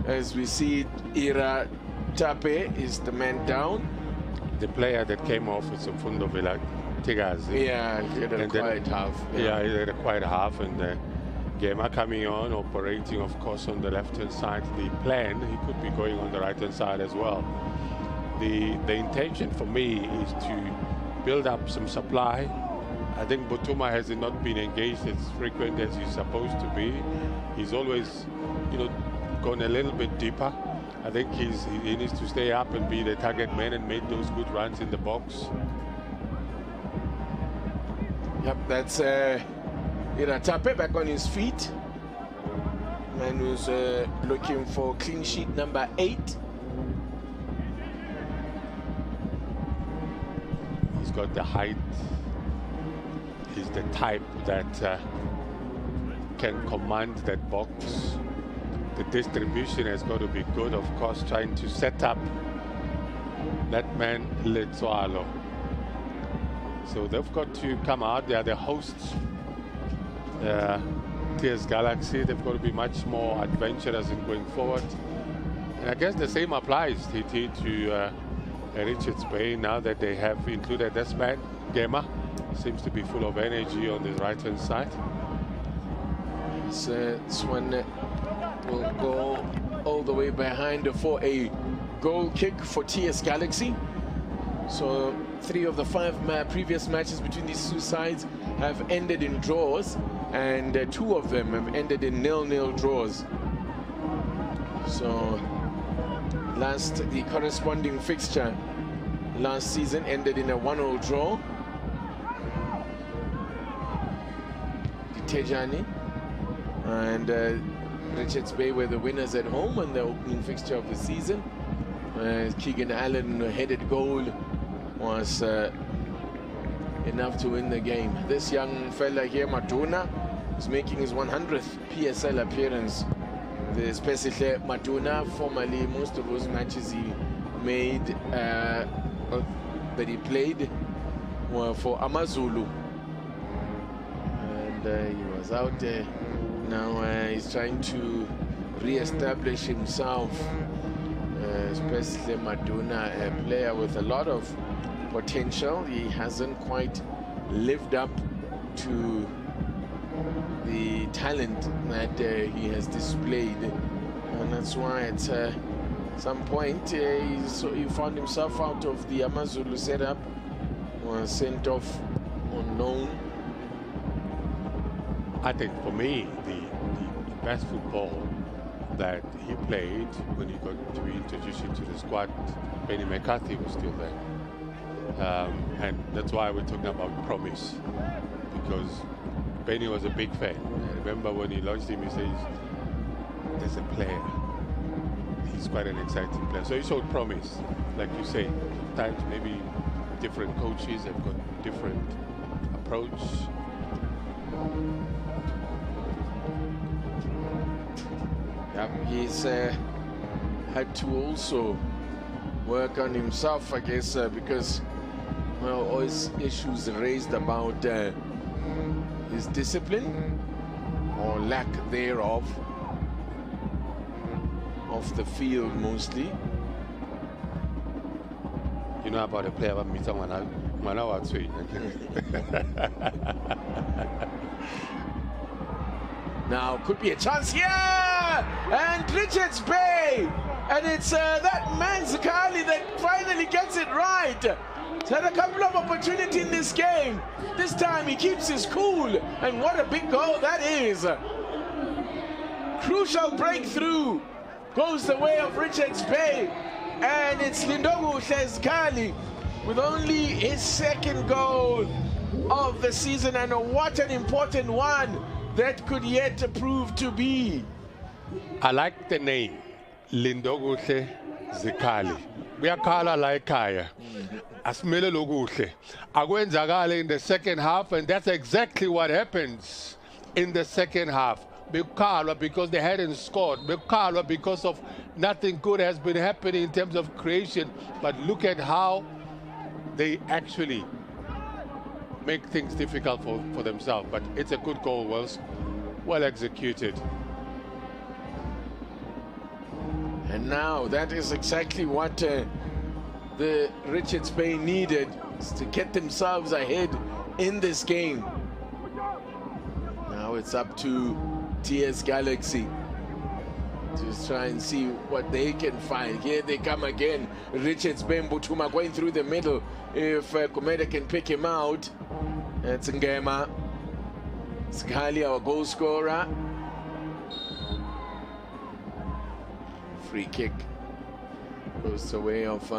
as we see, Ira Tape is the man down. The player that came off is Mfundo Villa Tigazi. Yeah, he had a quiet half. Yeah, he had a quiet half, and Gema coming on, operating, of course, on the left-hand side. The plan, he could be going on the right-hand side as well. The intention for me is to build up some supply. I think Botuma has not been engaged as frequent as he's supposed to be. He's always, gone a little bit deeper. I think he needs to stay up and be the target man and make those good runs in the box. Yep, that's Iratape back on his feet. Man who's looking for clean sheet number 8. He's got the height. He's the type that can command that box. The distribution has got to be good, of course, trying to set up that man Letswalo. So they've got to come out. They are the hosts, TS Galaxy. They've got to be much more adventurous in going forward. And I guess the same applies, TT, to Richards Bay, now that they have included this man, Gema. Seems to be full of energy on the right-hand side. So this one will go all the way behind for a goal kick for TS Galaxy. So 3 of the 5 previous matches between these two sides have ended in draws, and 2 of them have ended in 0-0 draws. So the corresponding fixture last season ended in a 1-0 draw. Tejani and Richards Bay were the winners at home on the opening fixture of the season. Keegan Allen headed goal was enough to win the game. This young fella here, Matuna, is making his 100th PSL appearance. The Spesihle Matuna, formerly most of those matches he made that he played were for Amazulu. He was out there. Now he's trying to re-establish himself, especially Maduna, a player with a lot of potential. He hasn't quite lived up to the talent that he has displayed, and that's why at some point he found himself out of the Amazulu setup, was sent off on loan. I think for me, the best football that he played when he got to be introduced into the squad, Benny McCarthy was still there. And that's why we're talking about promise, because Benny was a big fan. I remember when he launched him, he says, there's a player. He's quite an exciting player. So he showed promise, like you say. Sometimes maybe different coaches have got different approach. He's had to also work on himself, I guess, because, well, always issues raised about his discipline or lack thereof off the field mostly. You know about a player about me, someone Now could be a chance here, and Richards Bay, and it's that man Zakali that finally gets it right. He's had a couple of opportunities in this game. This time he keeps his cool, and what a big goal that is. Crucial breakthrough goes the way of Richards Bay, and it's Lindogu Zakali with only his 2nd goal of the season, and what an important one that could yet prove to be. I like the name, Lindokuhle Zikali. Kuyakhala la ekhaya. Asimele lokuhle. Akwenzakala in the second half, and that's exactly what happens in the second half. Bekhalwa because they hadn't scored. Bekhalwa because of nothing good has been happening in terms of creation. But look at how they actually make things difficult for themselves. But it's a good goal, well executed. And now that is exactly what the Richards Bay needed, is to get themselves ahead in this game. Now it's up to TS Galaxy to try and see what they can find. Here they come again. Richards Bay Mbutuma going through the middle. If Komeda can pick him out, it's Ngema. Skali, our goal scorer. Free kick goes the way of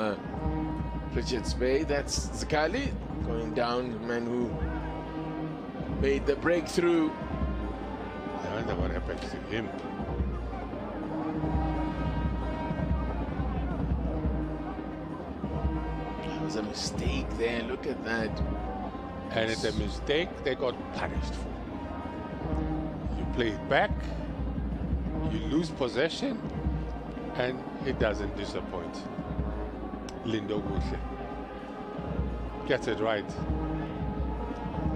Richards Bay. That's Skali going down, the man who made the breakthrough. I wonder what happens to him. That was a mistake there, look at that. And it's a mistake they got punished for. You play it back, you lose possession, and it doesn't disappoint. Lindokuhle gets it right.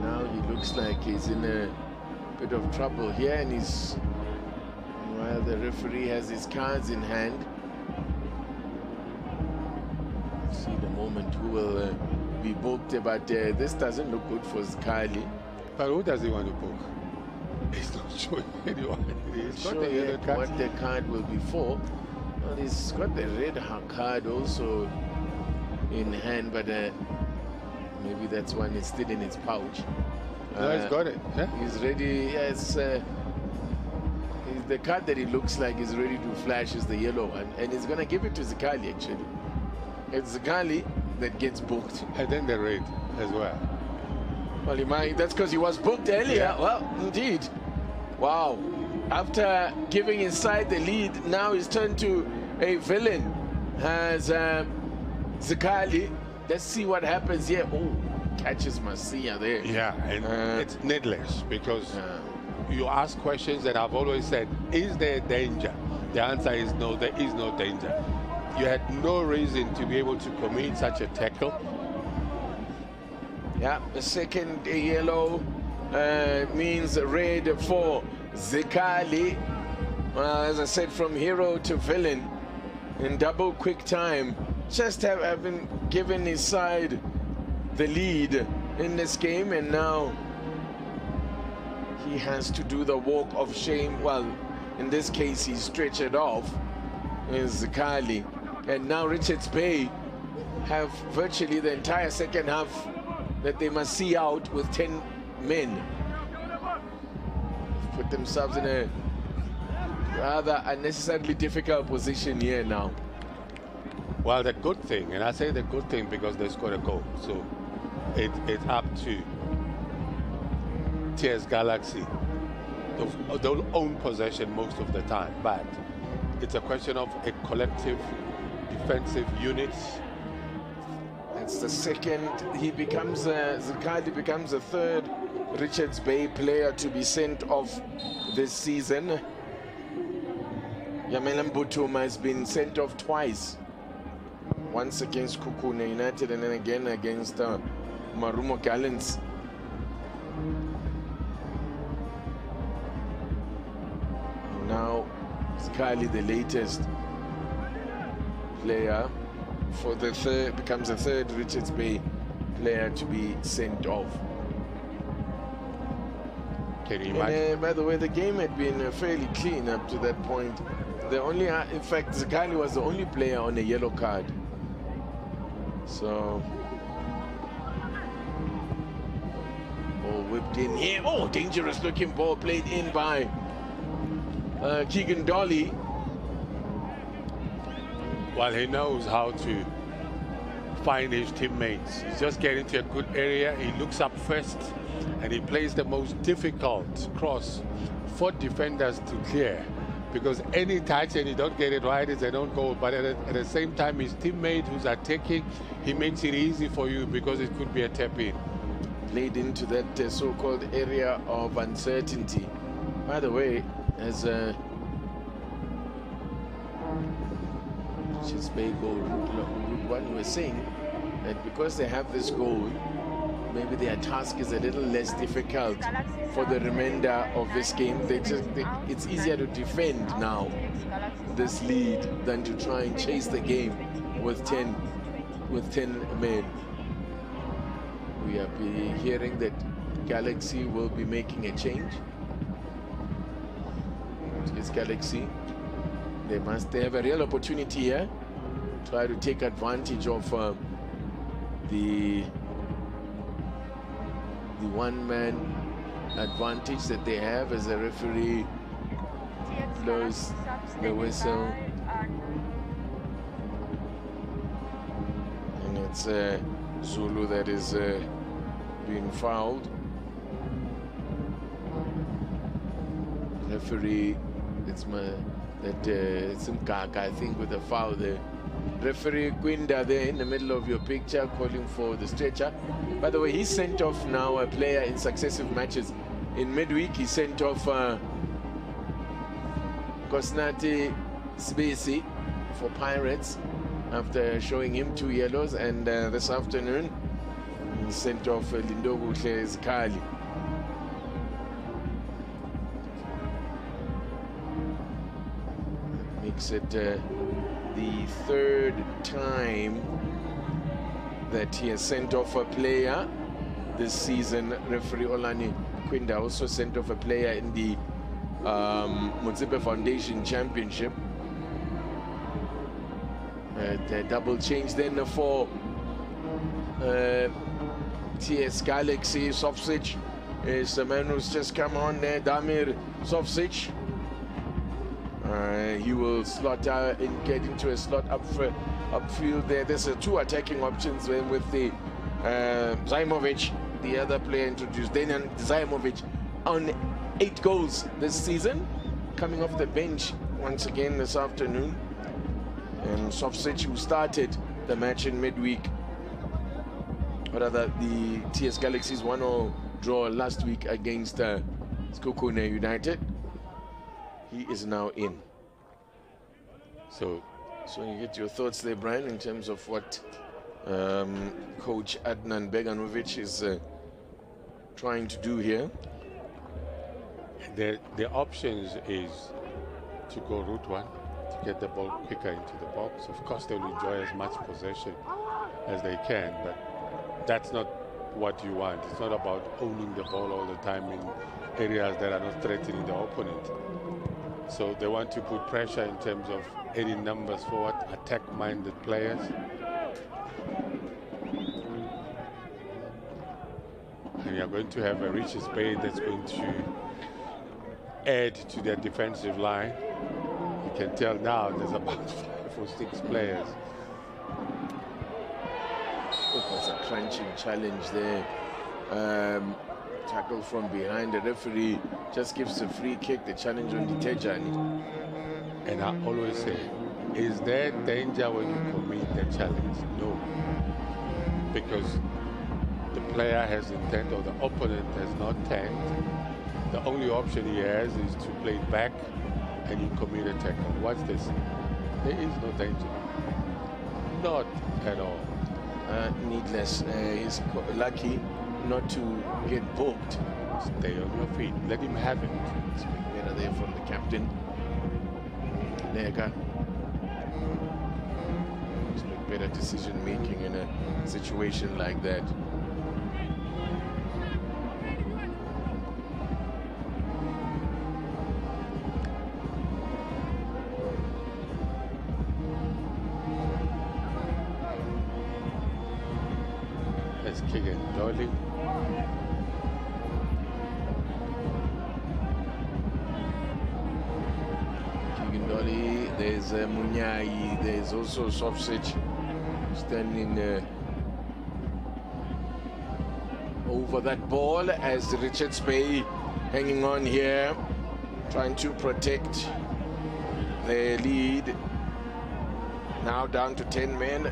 Now he looks like he's in a bit of trouble here, and while the referee has his cards in hand. See the moment who will be booked, but this doesn't look good for Skali. But who does he want to book? He's not showing anyone. He's got the yellow card. What the card will be for. Well, he's got the red card also in hand, but maybe that's one is still in his pouch. No, he's got it. Yeah? He's ready. Yes, the card that he looks like is ready to flash is the yellow one, and he's gonna give it to Zikali. Actually, it's Zikali that gets booked, and then the red as well. Well, he might. That's because he was booked earlier. Yeah. Well, indeed. Wow. After giving his side the lead, now he's turned to a villain. Has Zikali. Let's see what happens here. Oh, catches Masia there. Yeah, and it's needless because you ask questions, and I've always said, is there danger? The answer is no, there is no danger. You had no reason to be able to commit such a tackle. Yeah, the second yellow means red for Zikali. Well, as I said, from hero to villain in double quick time. Just having given his side the lead in this game, and now he has to do the walk of shame. Well, in this case, he stretched it off. Is Zikali. And now Richards Bay have virtually the entire second half that they must see out with 10 men. Put themselves in a rather unnecessarily difficult position here now. Well, the good thing, and I say the good thing because they scored a goal, so it's up to TS Galaxy. They'll own possession most of the time, but it's a question of a collective defensive unit. It's the second. He becomes Zikali becomes the third Richards Bay player to be sent off this season. Yamela Mbutuma has been sent off twice. Once against Kukune United and then again against Marumo Gallants. Now Zikali, the latest player for the third, becomes the third Richards Bay player to be sent off. Can you imagine? By the way, the game had been fairly clean up to that point. The only, in fact, Zikali was the only player on a yellow card. So, ball whipped in here. Oh, dangerous looking ball played in by Keegan Dolly. Well, he knows how to find his teammates. He's just getting to a good area. He looks up first, and he plays the most difficult cross for defenders to clear, because any touch and you don't get it right is an own goal. But at the same time, his teammate who's attacking, he makes it easy for you because it could be a tap-in. Played into that so-called area of uncertainty. By the way, as Bay goal, Route 1, you were saying that because they have this goal, maybe their task is a little less difficult for the remainder of this game. It's easier to defend now this lead than to try and chase the game with 10 men. We are hearing that Galaxy will be making a change. It's Galaxy. They have a real opportunity here. Try to take advantage of the one-man advantage that they have as a referee blows the whistle. And it's Zulu that is being fouled. Referee, it's Mkaka, I think, with the foul there. Referee Gwinda there in the middle of your picture calling for the stretcher. By the way, he sent off now a player in successive matches. In midweek, he sent off Kosnati Sbisi for Pirates after showing him 2 yellows, and this afternoon he sent off Lindogu Zikali. Makes it the third time that he has sent off a player this season. Referee Olani Kwinda also sent off a player in the Mutsipe Foundation Championship. The double change then for TS Galaxy. Sofsic is the man who's just come on there, Damir Sofsic. He will slot out and get into a slot upfield there. There's 2 attacking options with the Zaimovic, the other player introduced. Then Zaimovic on 8 goals this season, coming off the bench once again this afternoon. And Sofsic, who started the match in midweek, or rather the TS Galaxy's 1-0 draw last week against Skokone United. He is now in. So you get your thoughts there, Brian, in terms of what Coach Adnan Beganovic is trying to do here. The options is to go route 1, to get the ball quicker into the box. Of course, they'll enjoy as much possession as they can, but that's not what you want. It's not about owning the ball all the time in areas that are not threatening the opponent. So they want to put pressure in terms of adding numbers forward, attack-minded players. And you're going to have a Richards Bay that's going to add to their defensive line. You can tell now there's about 5 or 6 players. It was a crunching challenge there. Tackle from behind. The referee just gives a free kick. The challenge on Ditejani. And I always say, is there danger when you commit the challenge? No. Because the player has intent or the opponent has not tanked. The only option he has is to play it back and you commit a tackle. What's this? There is no danger. Not at all. Needless. He's lucky not to get booked. Stay on your feet. Let him have it. It's better there from the captain. Nega. Expect better decision making in a situation like that. Let's kick it, Dolly. There's Munyai, there's also Sofsic standing over that ball as Richards Bay hanging on here, trying to protect their lead. Now down to 10 men,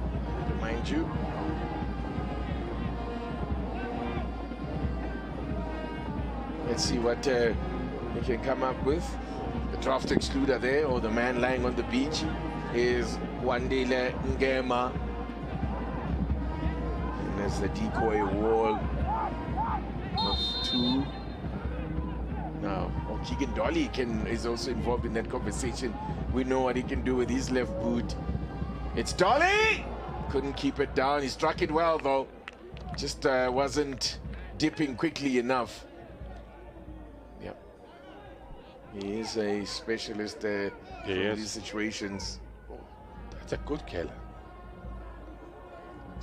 remind you. Let's see what they can come up with. The draft excluder there, or the man lying on the beach, is Wandile Ngema. And there's the decoy wall of 2. Now, Keegan Dolly is also involved in that conversation. We know what he can do with his left boot. It's Dolly! Couldn't keep it down. He struck it well, though. Just wasn't dipping quickly enough. Yep. He is a specialist in these situations. Oh, that's a good killer.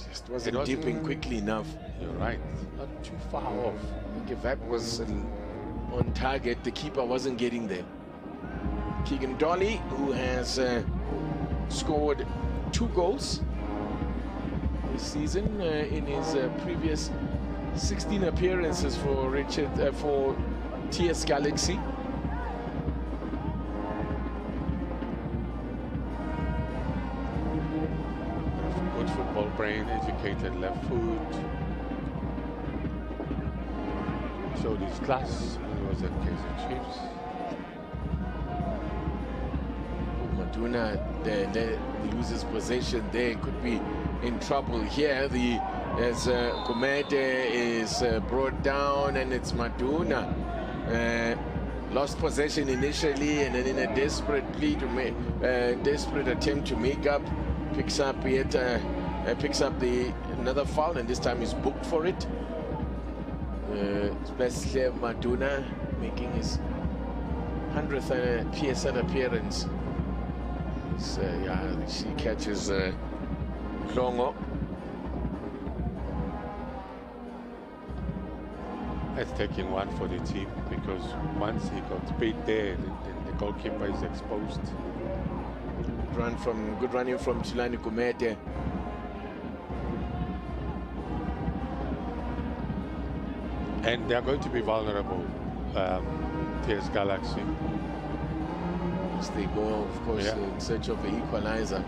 Just wasn't dipping quickly enough. You're right. Not too far off. I think if that was on target, the keeper wasn't getting there. Keegan Dolly, who has scored 2 goals this season in his previous 16 appearances for TS Galaxy. Good football brain, educated left foot. Showed his class when he was at Kaizer Chiefs. Maduna loses possession there, could be in trouble here. As Gomede is brought down, and it's Maduna. Lost possession initially, and then in a desperate plea to make desperate attempt to make up, picks up another foul, and this time he's booked for it. Especially Maduna making his 100th PSL appearance. She catches Longo. That's taking one for the team, because once he got beat there, the goalkeeper is exposed. Good running from Tulani Gumede. And they're going to be vulnerable, TS Galaxy. As they go, of course, in search of the equalizer.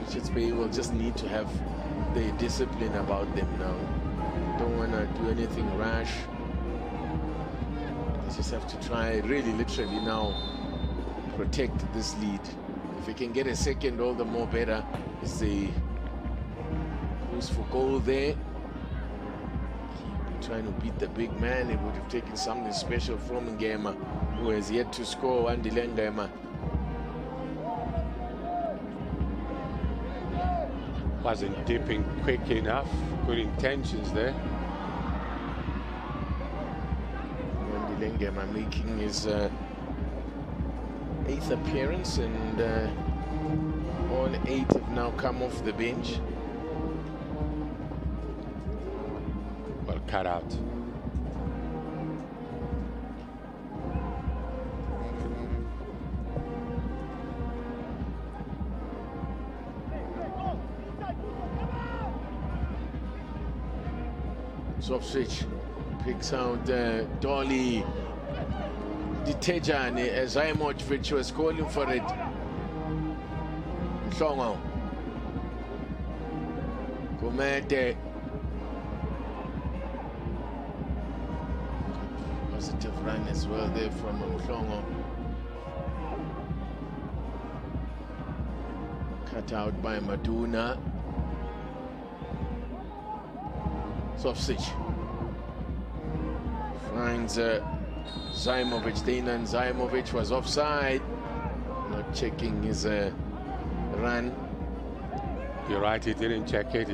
Richards Bay will just need to have the discipline about them now. Don't want to do anything rash. They just have to try, really, literally now, protect this lead. If they can get a second, all the more better. Is the goes for goal there. Trying to beat the big man, it would have taken something special from Ngema, who has yet to score. Wandile Ngema. Wasn't dipping quick enough. Good intentions there. Wandile Ngema making his 8th appearance, and all 8 have now come off the bench. Well cut out. Soft switch picks out Dolly. Ditejane Zaimovic was calling for it. Mhlongo. Gumede. Positive run as well there from Mhlongo. Cut out by Maduna. Soft switch. Finds Zaimovic. Dejnan Zaimovic was offside. Not checking his run. You're right, he didn't check it.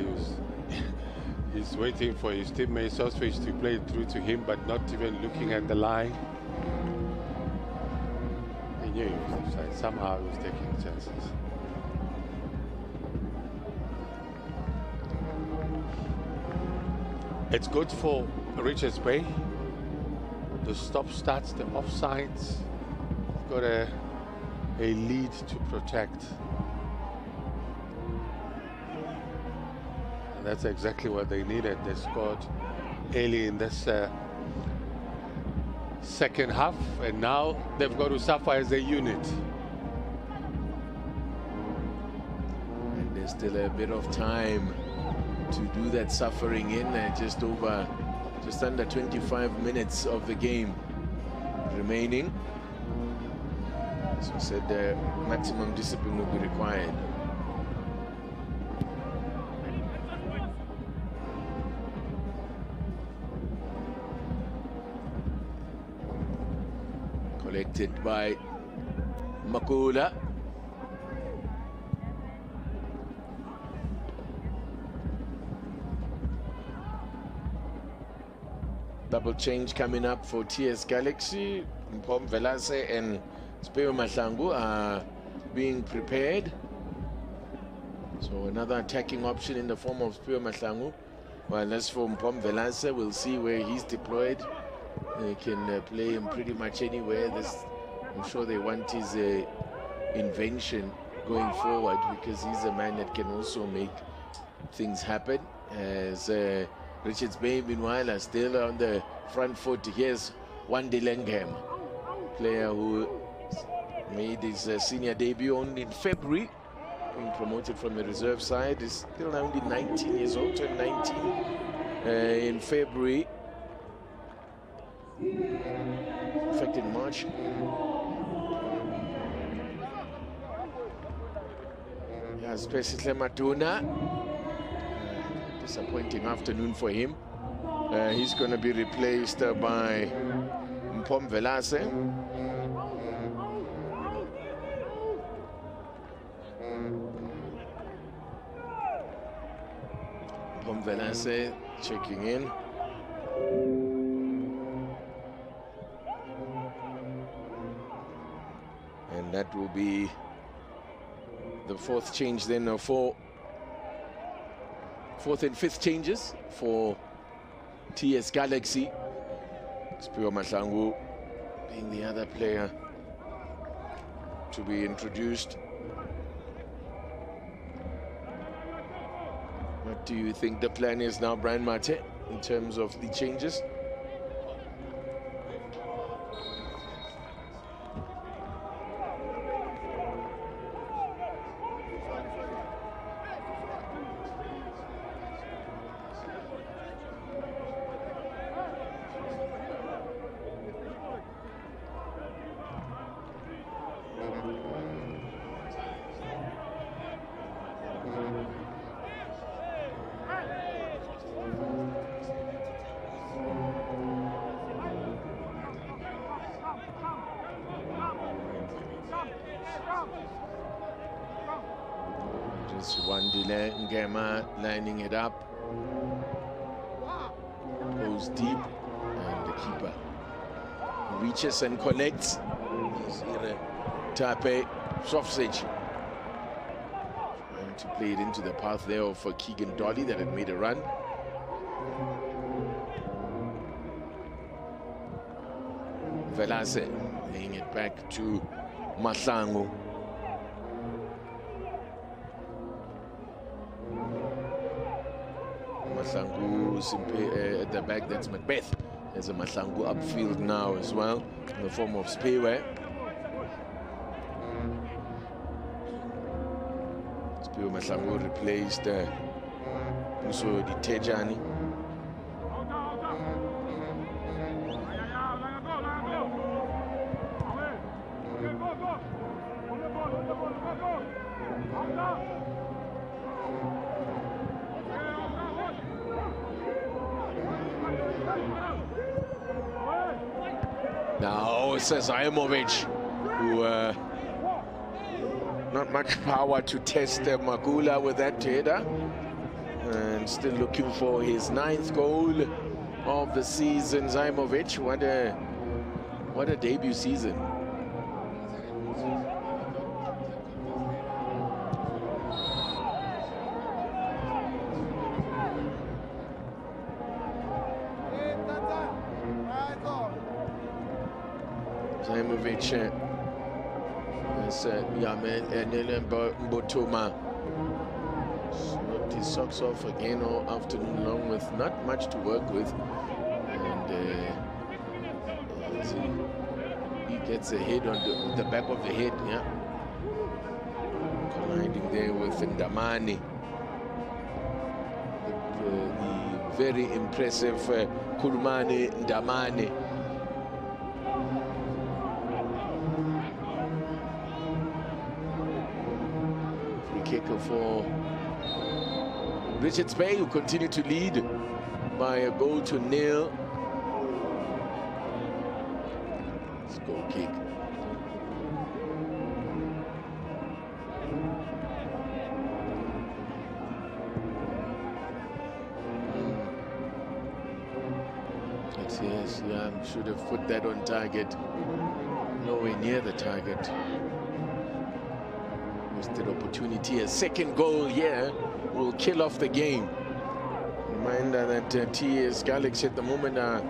He's waiting for his teammate Soswich to play it through to him, but not even looking at the line. He knew he was offside. Somehow he was taking chances. It's good for Richards Bay. The stop starts, the offsides. Got a lead to protect. And that's exactly what they needed. They scored early in this second half, and now they've got to suffer as a unit. And there's still a bit of time to do that suffering in, just under 25 minutes of the game remaining. So I said maximum discipline will be required. Collected by Makula. Double change coming up for TS Galaxy. Mpom Velase and Speo Mahlangu are being prepared. So another attacking option in the form of Speo Mahlangu. While as for Mpom Velase, we'll see where he's deployed. They can play him pretty much anywhere. I'm sure they want his invention going forward, because he's a man that can also make things happen. As Richards Bay, meanwhile, are still on the front foot. Here's Wande Lengham, player who made his senior debut only in February, being promoted from the reserve side. Is still only 19 years old, turned 19 in February. In fact, in March. Yeah, especially Matuna. Disappointing afternoon for him. He's going to be replaced by Mpom Velase. Mpom Velase checking in. And that will be the fourth change then, fourth and fifth changes for TS Galaxy. Speo Mahlangu being the other player to be introduced. What do you think the plan is now, Brian Mate, in terms of the changes? Wandile Ngema lining it up, goes deep, and the keeper reaches and connects. Tape Sofsage trying to play it into the path there for Keegan Dolly that had made a run. Velase laying it back to Mahlangu. Mahlangu at the back, that's Macbeth. There's a Mahlangu upfield now as well, in the form of Spewe. Spewe Mahlangu replaced Buso Ditejani. Now says Zaimovic, who not much power to test Magula with that header, and still looking for his 9th goal of the season. Zaimovic, what a debut season. Zaimovic, that's Yamen and Mbotoma. Knocked his socks off again all afternoon long with not much to work with. And See, he gets a hit on the back of the head, yeah. Colliding there with Ndamane. The very impressive Kulumane Ndamane. Free kicker for Richards Bay, who continue to lead by a goal to nil. Let's go kick. Yes, Young should have put that on target. Nowhere near the target. Wasted opportunity. A second goal here will kill off the game. Reminder that TS Galaxy at the moment are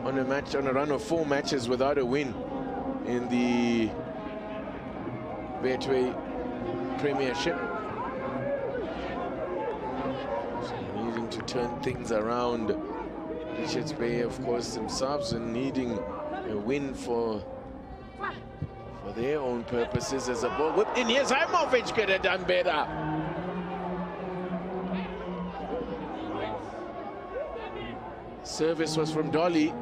on a run of 4 matches without a win in the Betway Premiership. So needing to turn things around. Richards Bay, of course, themselves are needing a win for their own purposes. As a ball whipped in, yes, Imovic could have done better. Service was from Dolly.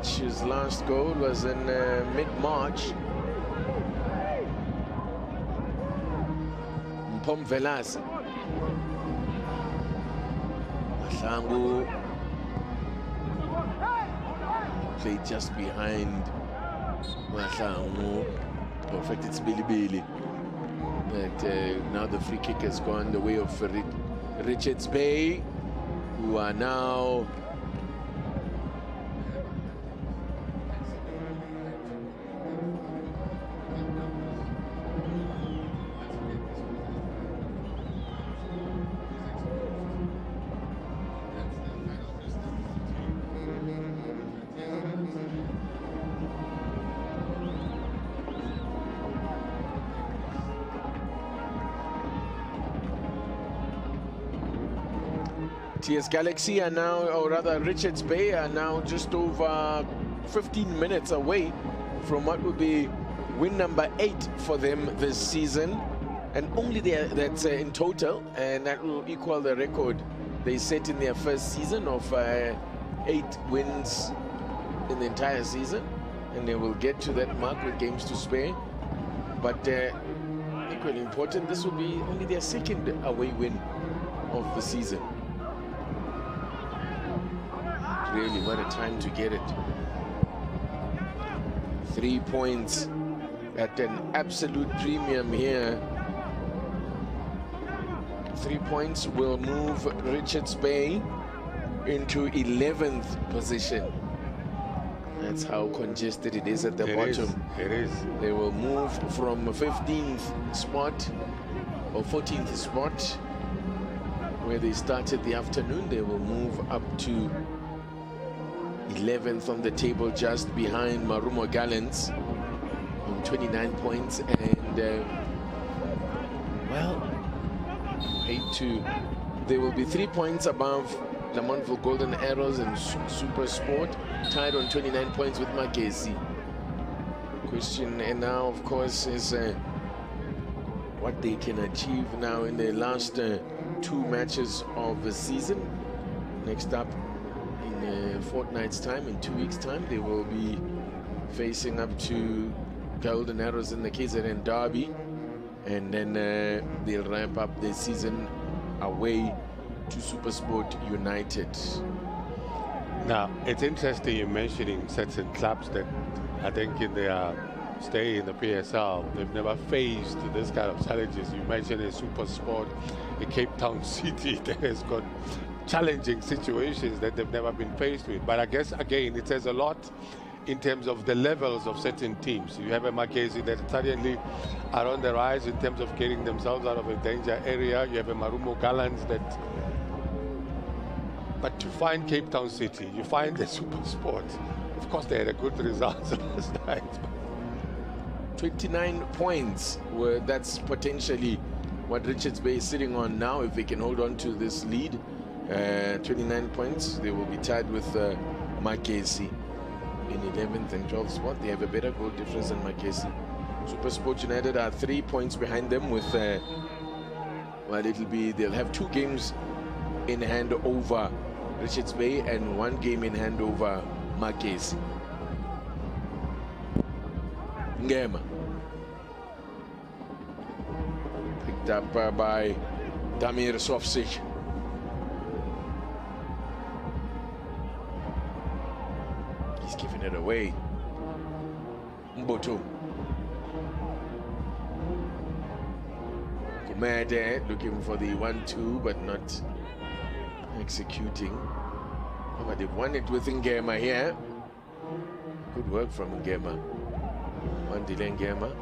His last goal was in mid-March. Mpom Velas. Mahlangu played just behind Mahlangu. Perfect, it's Billy. But now the free kick has gone the way of Richards Bay, who are now TS Galaxy are now, or rather Richards Bay are now just over 15 minutes away from what would be win number 8 for them this season, and only that's in total, and that will equal the record they set in their first season of 8 wins in the entire season, and they will get to that mark with games to spare. But equally important, this will be only their second away win of the season. Really, what a time to get it. 3 points at an absolute premium here. 3 points will move Richards Bay into 11th position. That's how congested it is at the bottom. It is. They will move from 15th spot or 14th spot where they started the afternoon. They will move up to 11th on the table, just behind Marumo Gallants on 29 points. And well, they will be 3 points above Lamontville Golden Arrows and Super Sport, tied on 29 points with Magesi. Question and now, of course, is what they can achieve now in their last 2 matches of the season. Next up, in a fortnight's time, in 2 weeks' time, they will be facing up to Golden Arrows in the KZN Derby, and then they'll ramp up their season away to SuperSport United. Now, it's interesting you're mentioning certain clubs that I think in their stay in the PSL, they've never faced this kind of challenges. You mentioned a SuperSport, a Cape Town City that has got challenging situations that they've never been faced with. But I guess, again, it says a lot in terms of the levels of certain teams. You have a Marquesi that suddenly are on the rise in terms of getting themselves out of a danger area. You have a Marumo Gallants that... But to find Cape Town City, you find the Super Sport. Of course, they had a good result last night. 29 points, that's potentially what Richards Bay is sitting on now. If they can hold on to this lead, 29 points, they will be tied with Marquesi in 11th and 12th spot. They have a better goal difference than Marquesi. Super Sport United are 3 points behind them with, well, they'll have 2 games in hand over Richards Bay and 1 game in hand over Marquesi. Ngema. Picked up by Damir Sofsic. He's giving it away. Mboto. Kumade looking for the 1-2 but not executing. Oh, but they've won it with Ngema here. Good work from Ngema. One delay Ngema.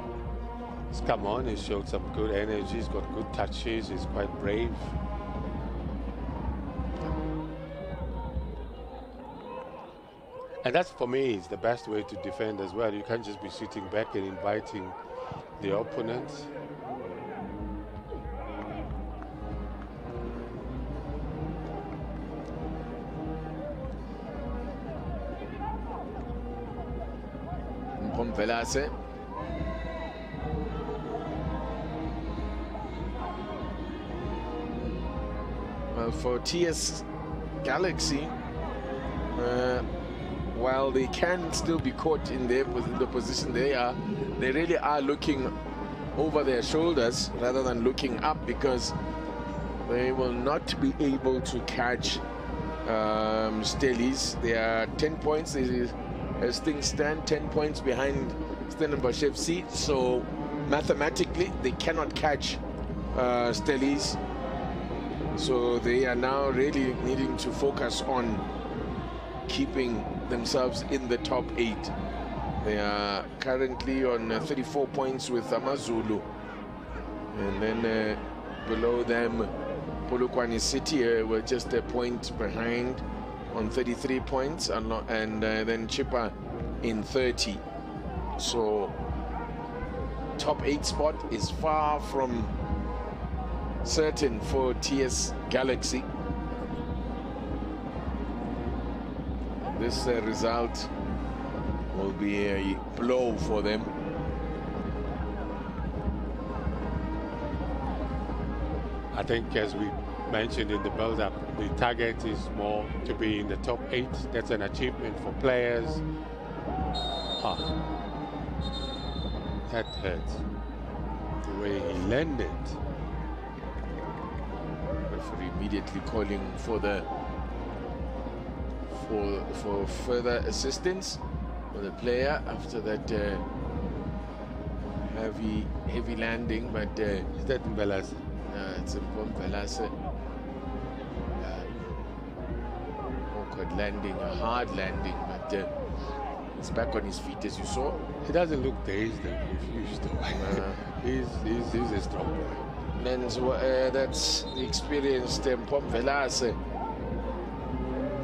He's come on, he showed some good energy, he's got good touches, he's quite brave. And that's, for me, is the best way to defend as well. You can't just be sitting back and inviting the opponent. Velase. Well, for TS Galaxy, while they can still be caught in the position they are, they really are looking over their shoulders rather than looking up, because they will not be able to catch Stellies. They are 10 points. As things stand, 10 points behind Stellenbosch FC, so mathematically they cannot catch Stellies. So they are now really needing to focus on keeping themselves in the top 8. They are currently on 34 points with Amazulu, and then below them Polokwane City were just a point behind on 33 points, and then Chippa in 30. So top 8 spot is far from certain for TS Galaxy. This result will be a blow for them. I think, as we mentioned in the build-up, the target is more to be in the top 8. That's an achievement for players. That hurts. The way he landed. Referee immediately calling for for further assistance for the player after that heavy landing. But is that Mvelase? It's a Mvelase. Awkward landing, a hard landing, but he's back on his feet, as you saw. He doesn't look dazed and confused. He's a strong boy. And that's the experienced Mvelase,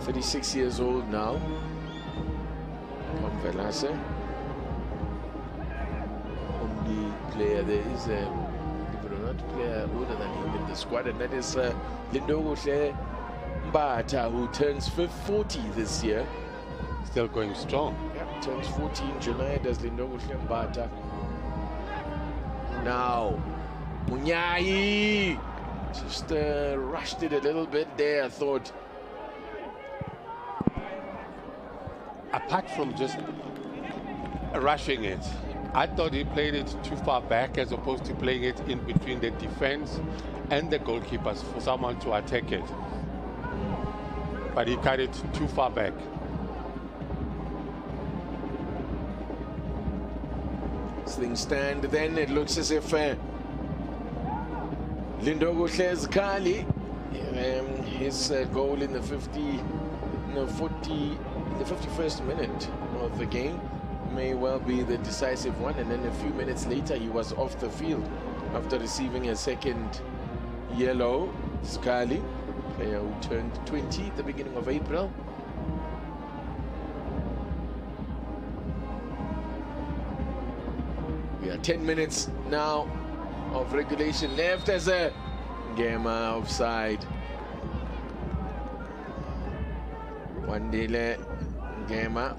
36 years old now. Mvelase, only player there is not player older than him in the squad, and that is Lindogo Mbata, who turns 40 this year. Still going strong. Yeah, turns 40 in July, does Lindogo Mbata. Now, Munyai just rushed it a little bit there, I thought. Apart from just rushing it, I thought he played it too far back as opposed to playing it in between the defense and the goalkeepers for someone to attack it. But he carried it too far back. As things stand, then it looks as if Lindogo Kali, his goal in the 40 in the 51st minute of the game may well be the decisive one, and then a few minutes later he was off the field after receiving a second yellow. Skali, player who turned 20 at the beginning of April. We are 10 minutes now of regulation left as a Ngema offside. Wandile Ngema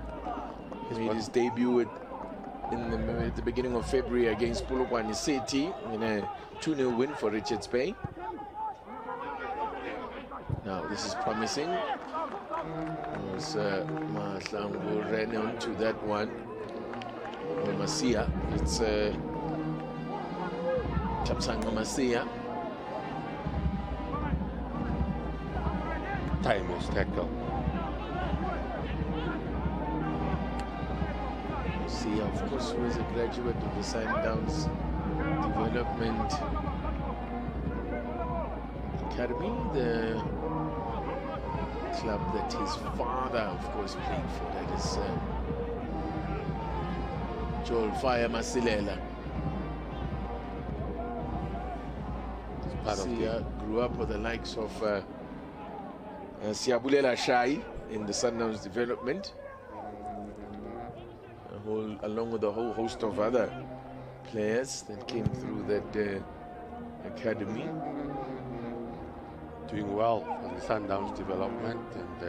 made his debut at the beginning of February against Polokwane City in a 2-0 win for Richards Bay. Now this is promising. Mahlangu ran onto that one. Masia, it's Chapsanga Masia. Timeless tackle. Masia, of course, was a graduate of the Sundowns Development Academy, the club that his father, of course, played for. That is Joel Fire Masilela. Sia grew up with the likes of Siabulela Shai in the Sundowns Development, along with a whole host of other players that came through that academy. Doing well for the Sundowns Development, and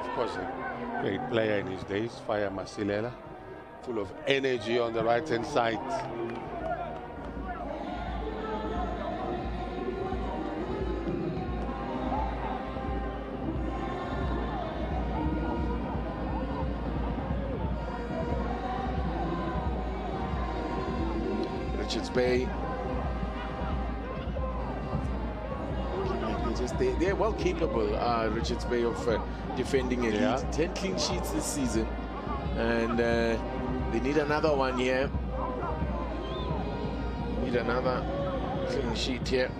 of course a great player in his days, Fire Masilela, full of energy on the right-hand side. Richards Bay, they're well capable, Richards Bay, of defending a lead. 10 clean sheets this season, and they need another one here. Need another clean sheet here.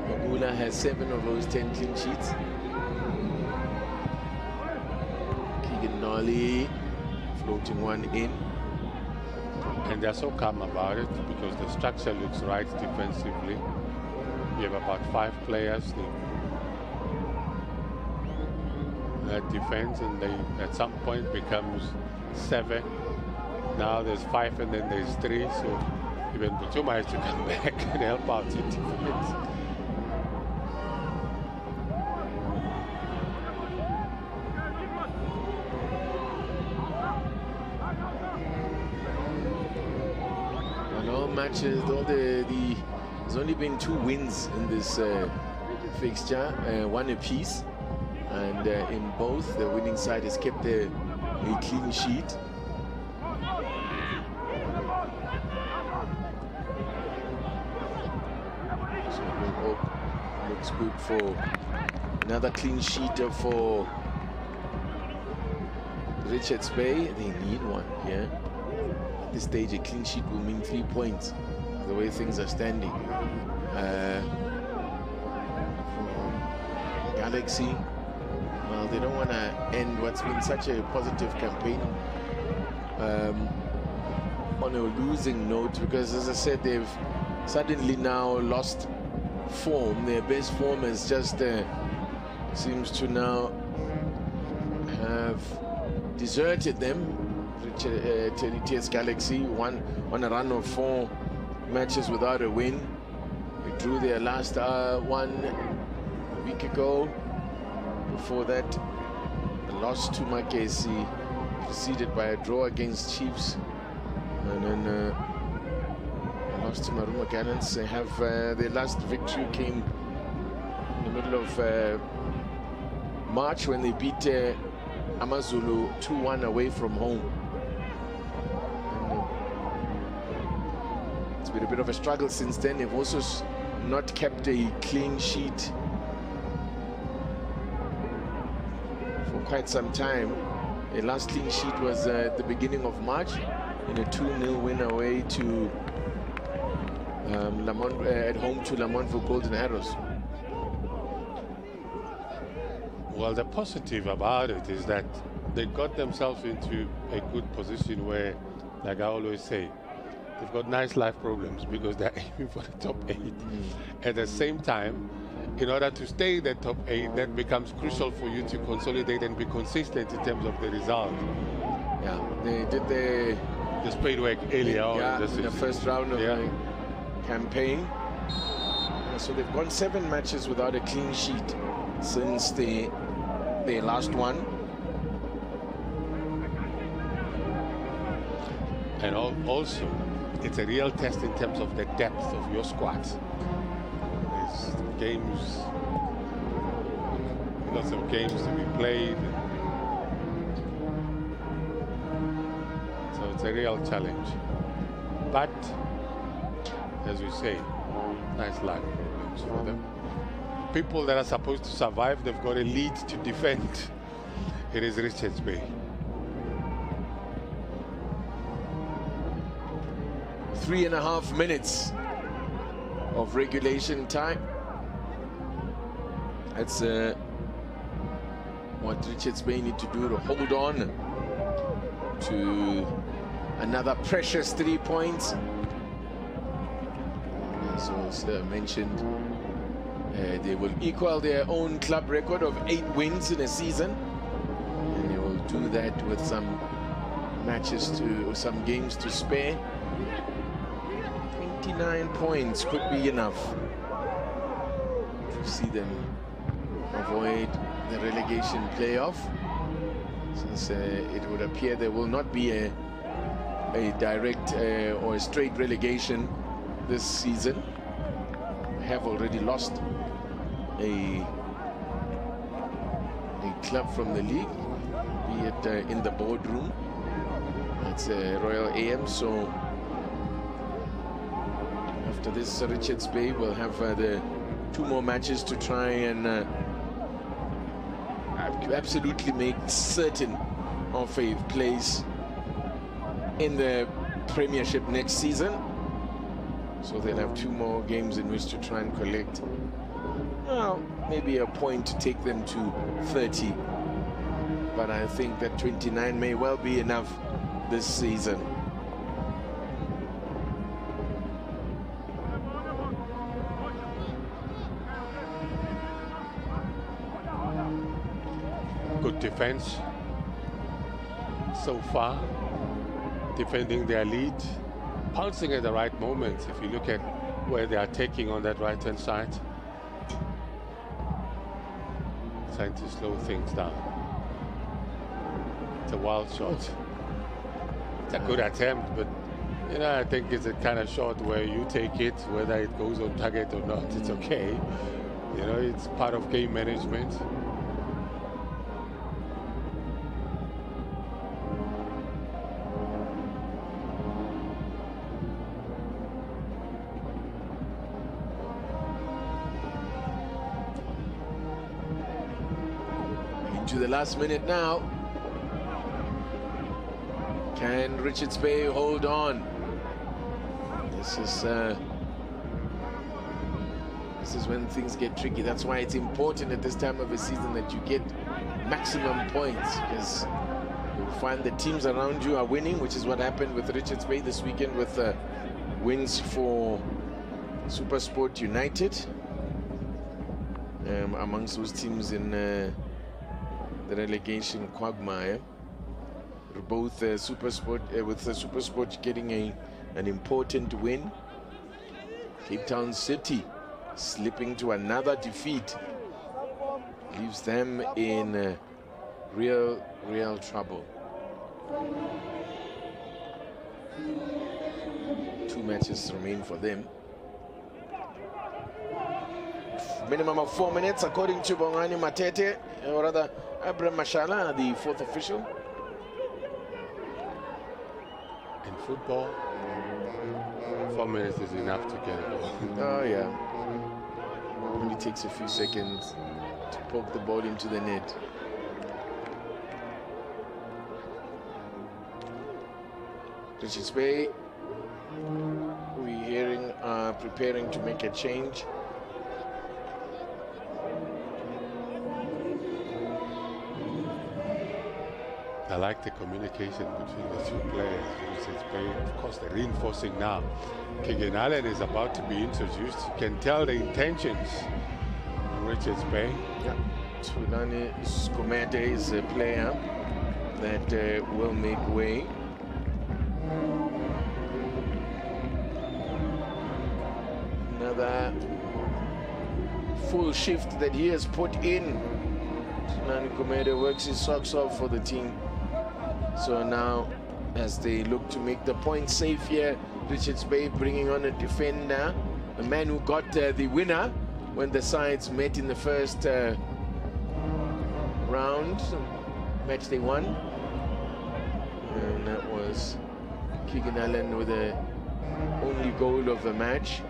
Magula has 7 of those 10 clean sheets. Keegan Nolly floating one in. And they're so calm about it because the structure looks right defensively. You have about 5 players that defense, and they at some point becomes 7. Now there's 5 and then there's 3, so even Butuma has to come back and help out in defense. Matches, there's only been 2 wins in this fixture, 1 apiece, and in both the winning side has kept a clean sheet. So looks good for another clean sheet for Richards Bay. They need one here. At this stage, a clean sheet will mean 3 points, the way things are standing. Galaxy, well, they don't want to end what's been such a positive campaign on a losing note, because, as I said, they've suddenly now lost form. Their best form has just seems to now have deserted them. TS Galaxy won a run of 4 matches without a win. They drew their last one a week ago. Before that, a loss to Makesi, preceded by a draw against Chiefs, and then a loss to Maruma Gallants. They have their last victory came in the middle of March when they beat Amazulu 2-1 away from home. It's been a bit of a struggle since then. They've also not kept a clean sheet for quite some time. Their last clean sheet was at the beginning of March in a 2-0 win away to at home to Lamontville Golden Arrows. Well, the positive about it is that they got themselves into a good position where, like I always say, they've got nice life problems because they're aiming for the top 8. At the same time, in order to stay in the top 8, that becomes crucial for you to consolidate and be consistent in terms of the result. Yeah, they did the spade work earlier on in the first round of the campaign. So they've gone 7 matches without a clean sheet since their last one. And also, it's a real test in terms of the depth of your squad. There's games, lots of games to be played. So it's a real challenge. But, as we say, nice life problems for them. People that are supposed to survive, they've got a lead to defend. It is Richards Bay. 3.5 minutes of regulation time. That's what Richards Bay need to do to hold on to another precious 3 points. As mentioned, they will equal their own club record of 8 wins in a season, and they will do that with some games to spare. 29 points could be enough to see them avoid the relegation playoff, since it would appear there will not be a direct or a straight relegation this season. Have already lost a club from the league, be it in the boardroom. It's Royal AM, so after this, Richards Bay will have the 2 more matches to try and absolutely make certain of a place in the Premiership next season. So they'll have 2 more games in which to try and collect, well, maybe a point to take them to 30. But I think that 29 may well be enough this season. Good defense so far, defending their lead, pouncing at the right moment. If you look at where they are taking on that right-hand side, trying to slow things down. It's a wild shot. It's a good attempt, but you know, I think it's a kind of shot where you take it, whether it goes on target or not, it's okay. You know, it's part of game management. To the last minute now. Can Richards Bay hold on? This is when things get tricky. That's why it's important at this time of the season that you get maximum points, because you'll find the teams around you are winning, which is what happened with Richards Bay this weekend with wins for SuperSport United. Amongst those teams in the relegation quagmire, both SuperSport with SuperSport getting an important win. Cape Town City slipping to another defeat leaves them in real trouble. 2 matches remain for them. Minimum of 4 minutes, according to Bongani Matete, or rather Abraham Mashala, the 4th official. In football, 4 minutes is enough to get a goal. Oh yeah, only takes a few seconds to poke the ball into the net. Richards Bay, we're hearing, preparing to make a change. I like the communication between the two players. Richards Bay, of course, they're reinforcing now. Keegan Allen is about to be introduced. You can tell the intentions of Richards Bay. Yeah. Tulani Skumete is a player that will make way. Another full shift that he has put in. Tulani Skumete works his socks off for the team. So now, as they look to make the point safe here, Richards Bay bringing on a defender, a man who got the winner when the sides met in the first round, match day 1. And that was Keegan Allen with the only goal of the match.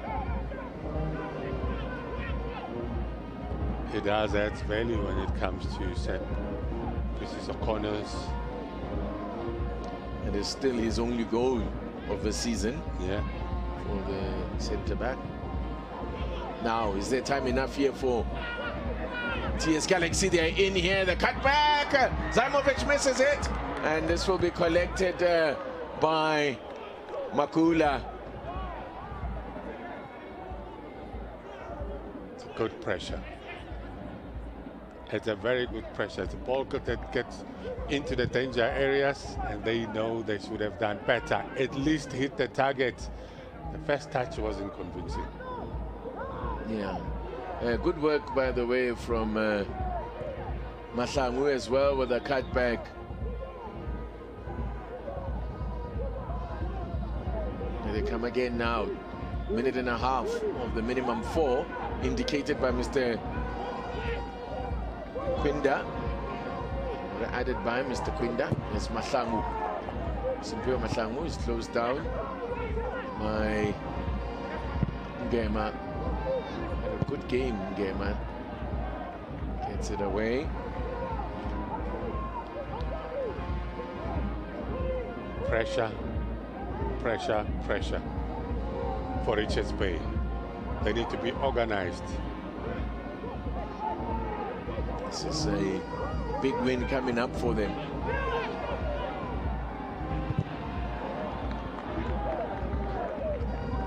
He does add value when it comes to set pieces of corners. And it's still his only goal of the season. Yeah. For the centre back. Now, is there time enough here for TS Galaxy? They're in here, the cutback. Zaimovic misses it. And this will be collected by Makula. It's a good pressure. It's a very good pressure. It's a ball that gets into the danger areas, and they know they should have done better. At least hit the target. The first touch wasn't convincing. Yeah. Good work, by the way, from Mahlangu as well with a cutback. They come again now. Minute and a half of the minimum 4 indicated by Mr. Quinda, added by Mr. Quinda. It's Mahlangu. Simpio Mahlangu is closed down by Ngema. Had a good game, Ngema. Gets it away. Pressure, pressure, pressure for Richards Bay. They need to be organized. This is a big win coming up for them.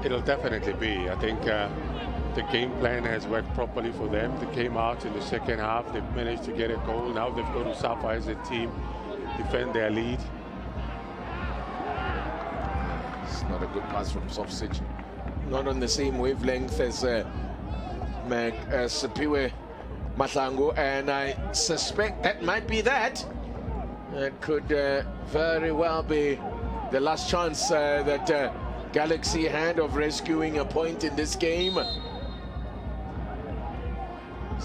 It'll definitely be. I think the game plan has worked properly for them. They came out in the second half. They've managed to get a goal. Now they've got to suffer as a team, defend their lead. It's not a good pass from Sofsic. Not on the same wavelength as Sipiwe Mahlangu, and I suspect that might be that. It could very well be the last chance that Galaxy had of rescuing a point in this game. There's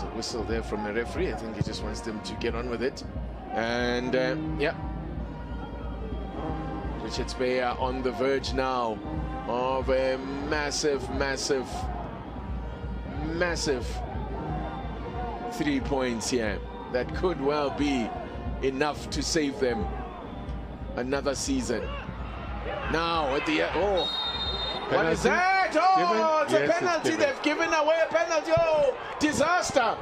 a whistle there from the referee. I think he just wants them to get on with it. And yeah, Richards Bay are on the verge now of a massive, massive, massive 3 points here. That could well be enough to save them another season. Now at the penalty? What is that? Oh, it's a Yes, penalty. They've given away a penalty. Oh, disaster.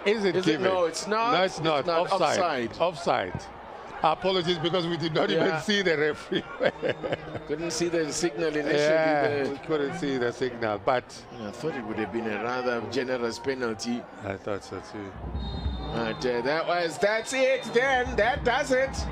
Is it given? No, it's not. No, it's not. Offside. Offside. Apologies, because we did not even see the referee. Couldn't see the signal initially. Yeah, we couldn't see the signal, but I thought it would have been a rather generous penalty. I thought so too. But that's it then. That does it.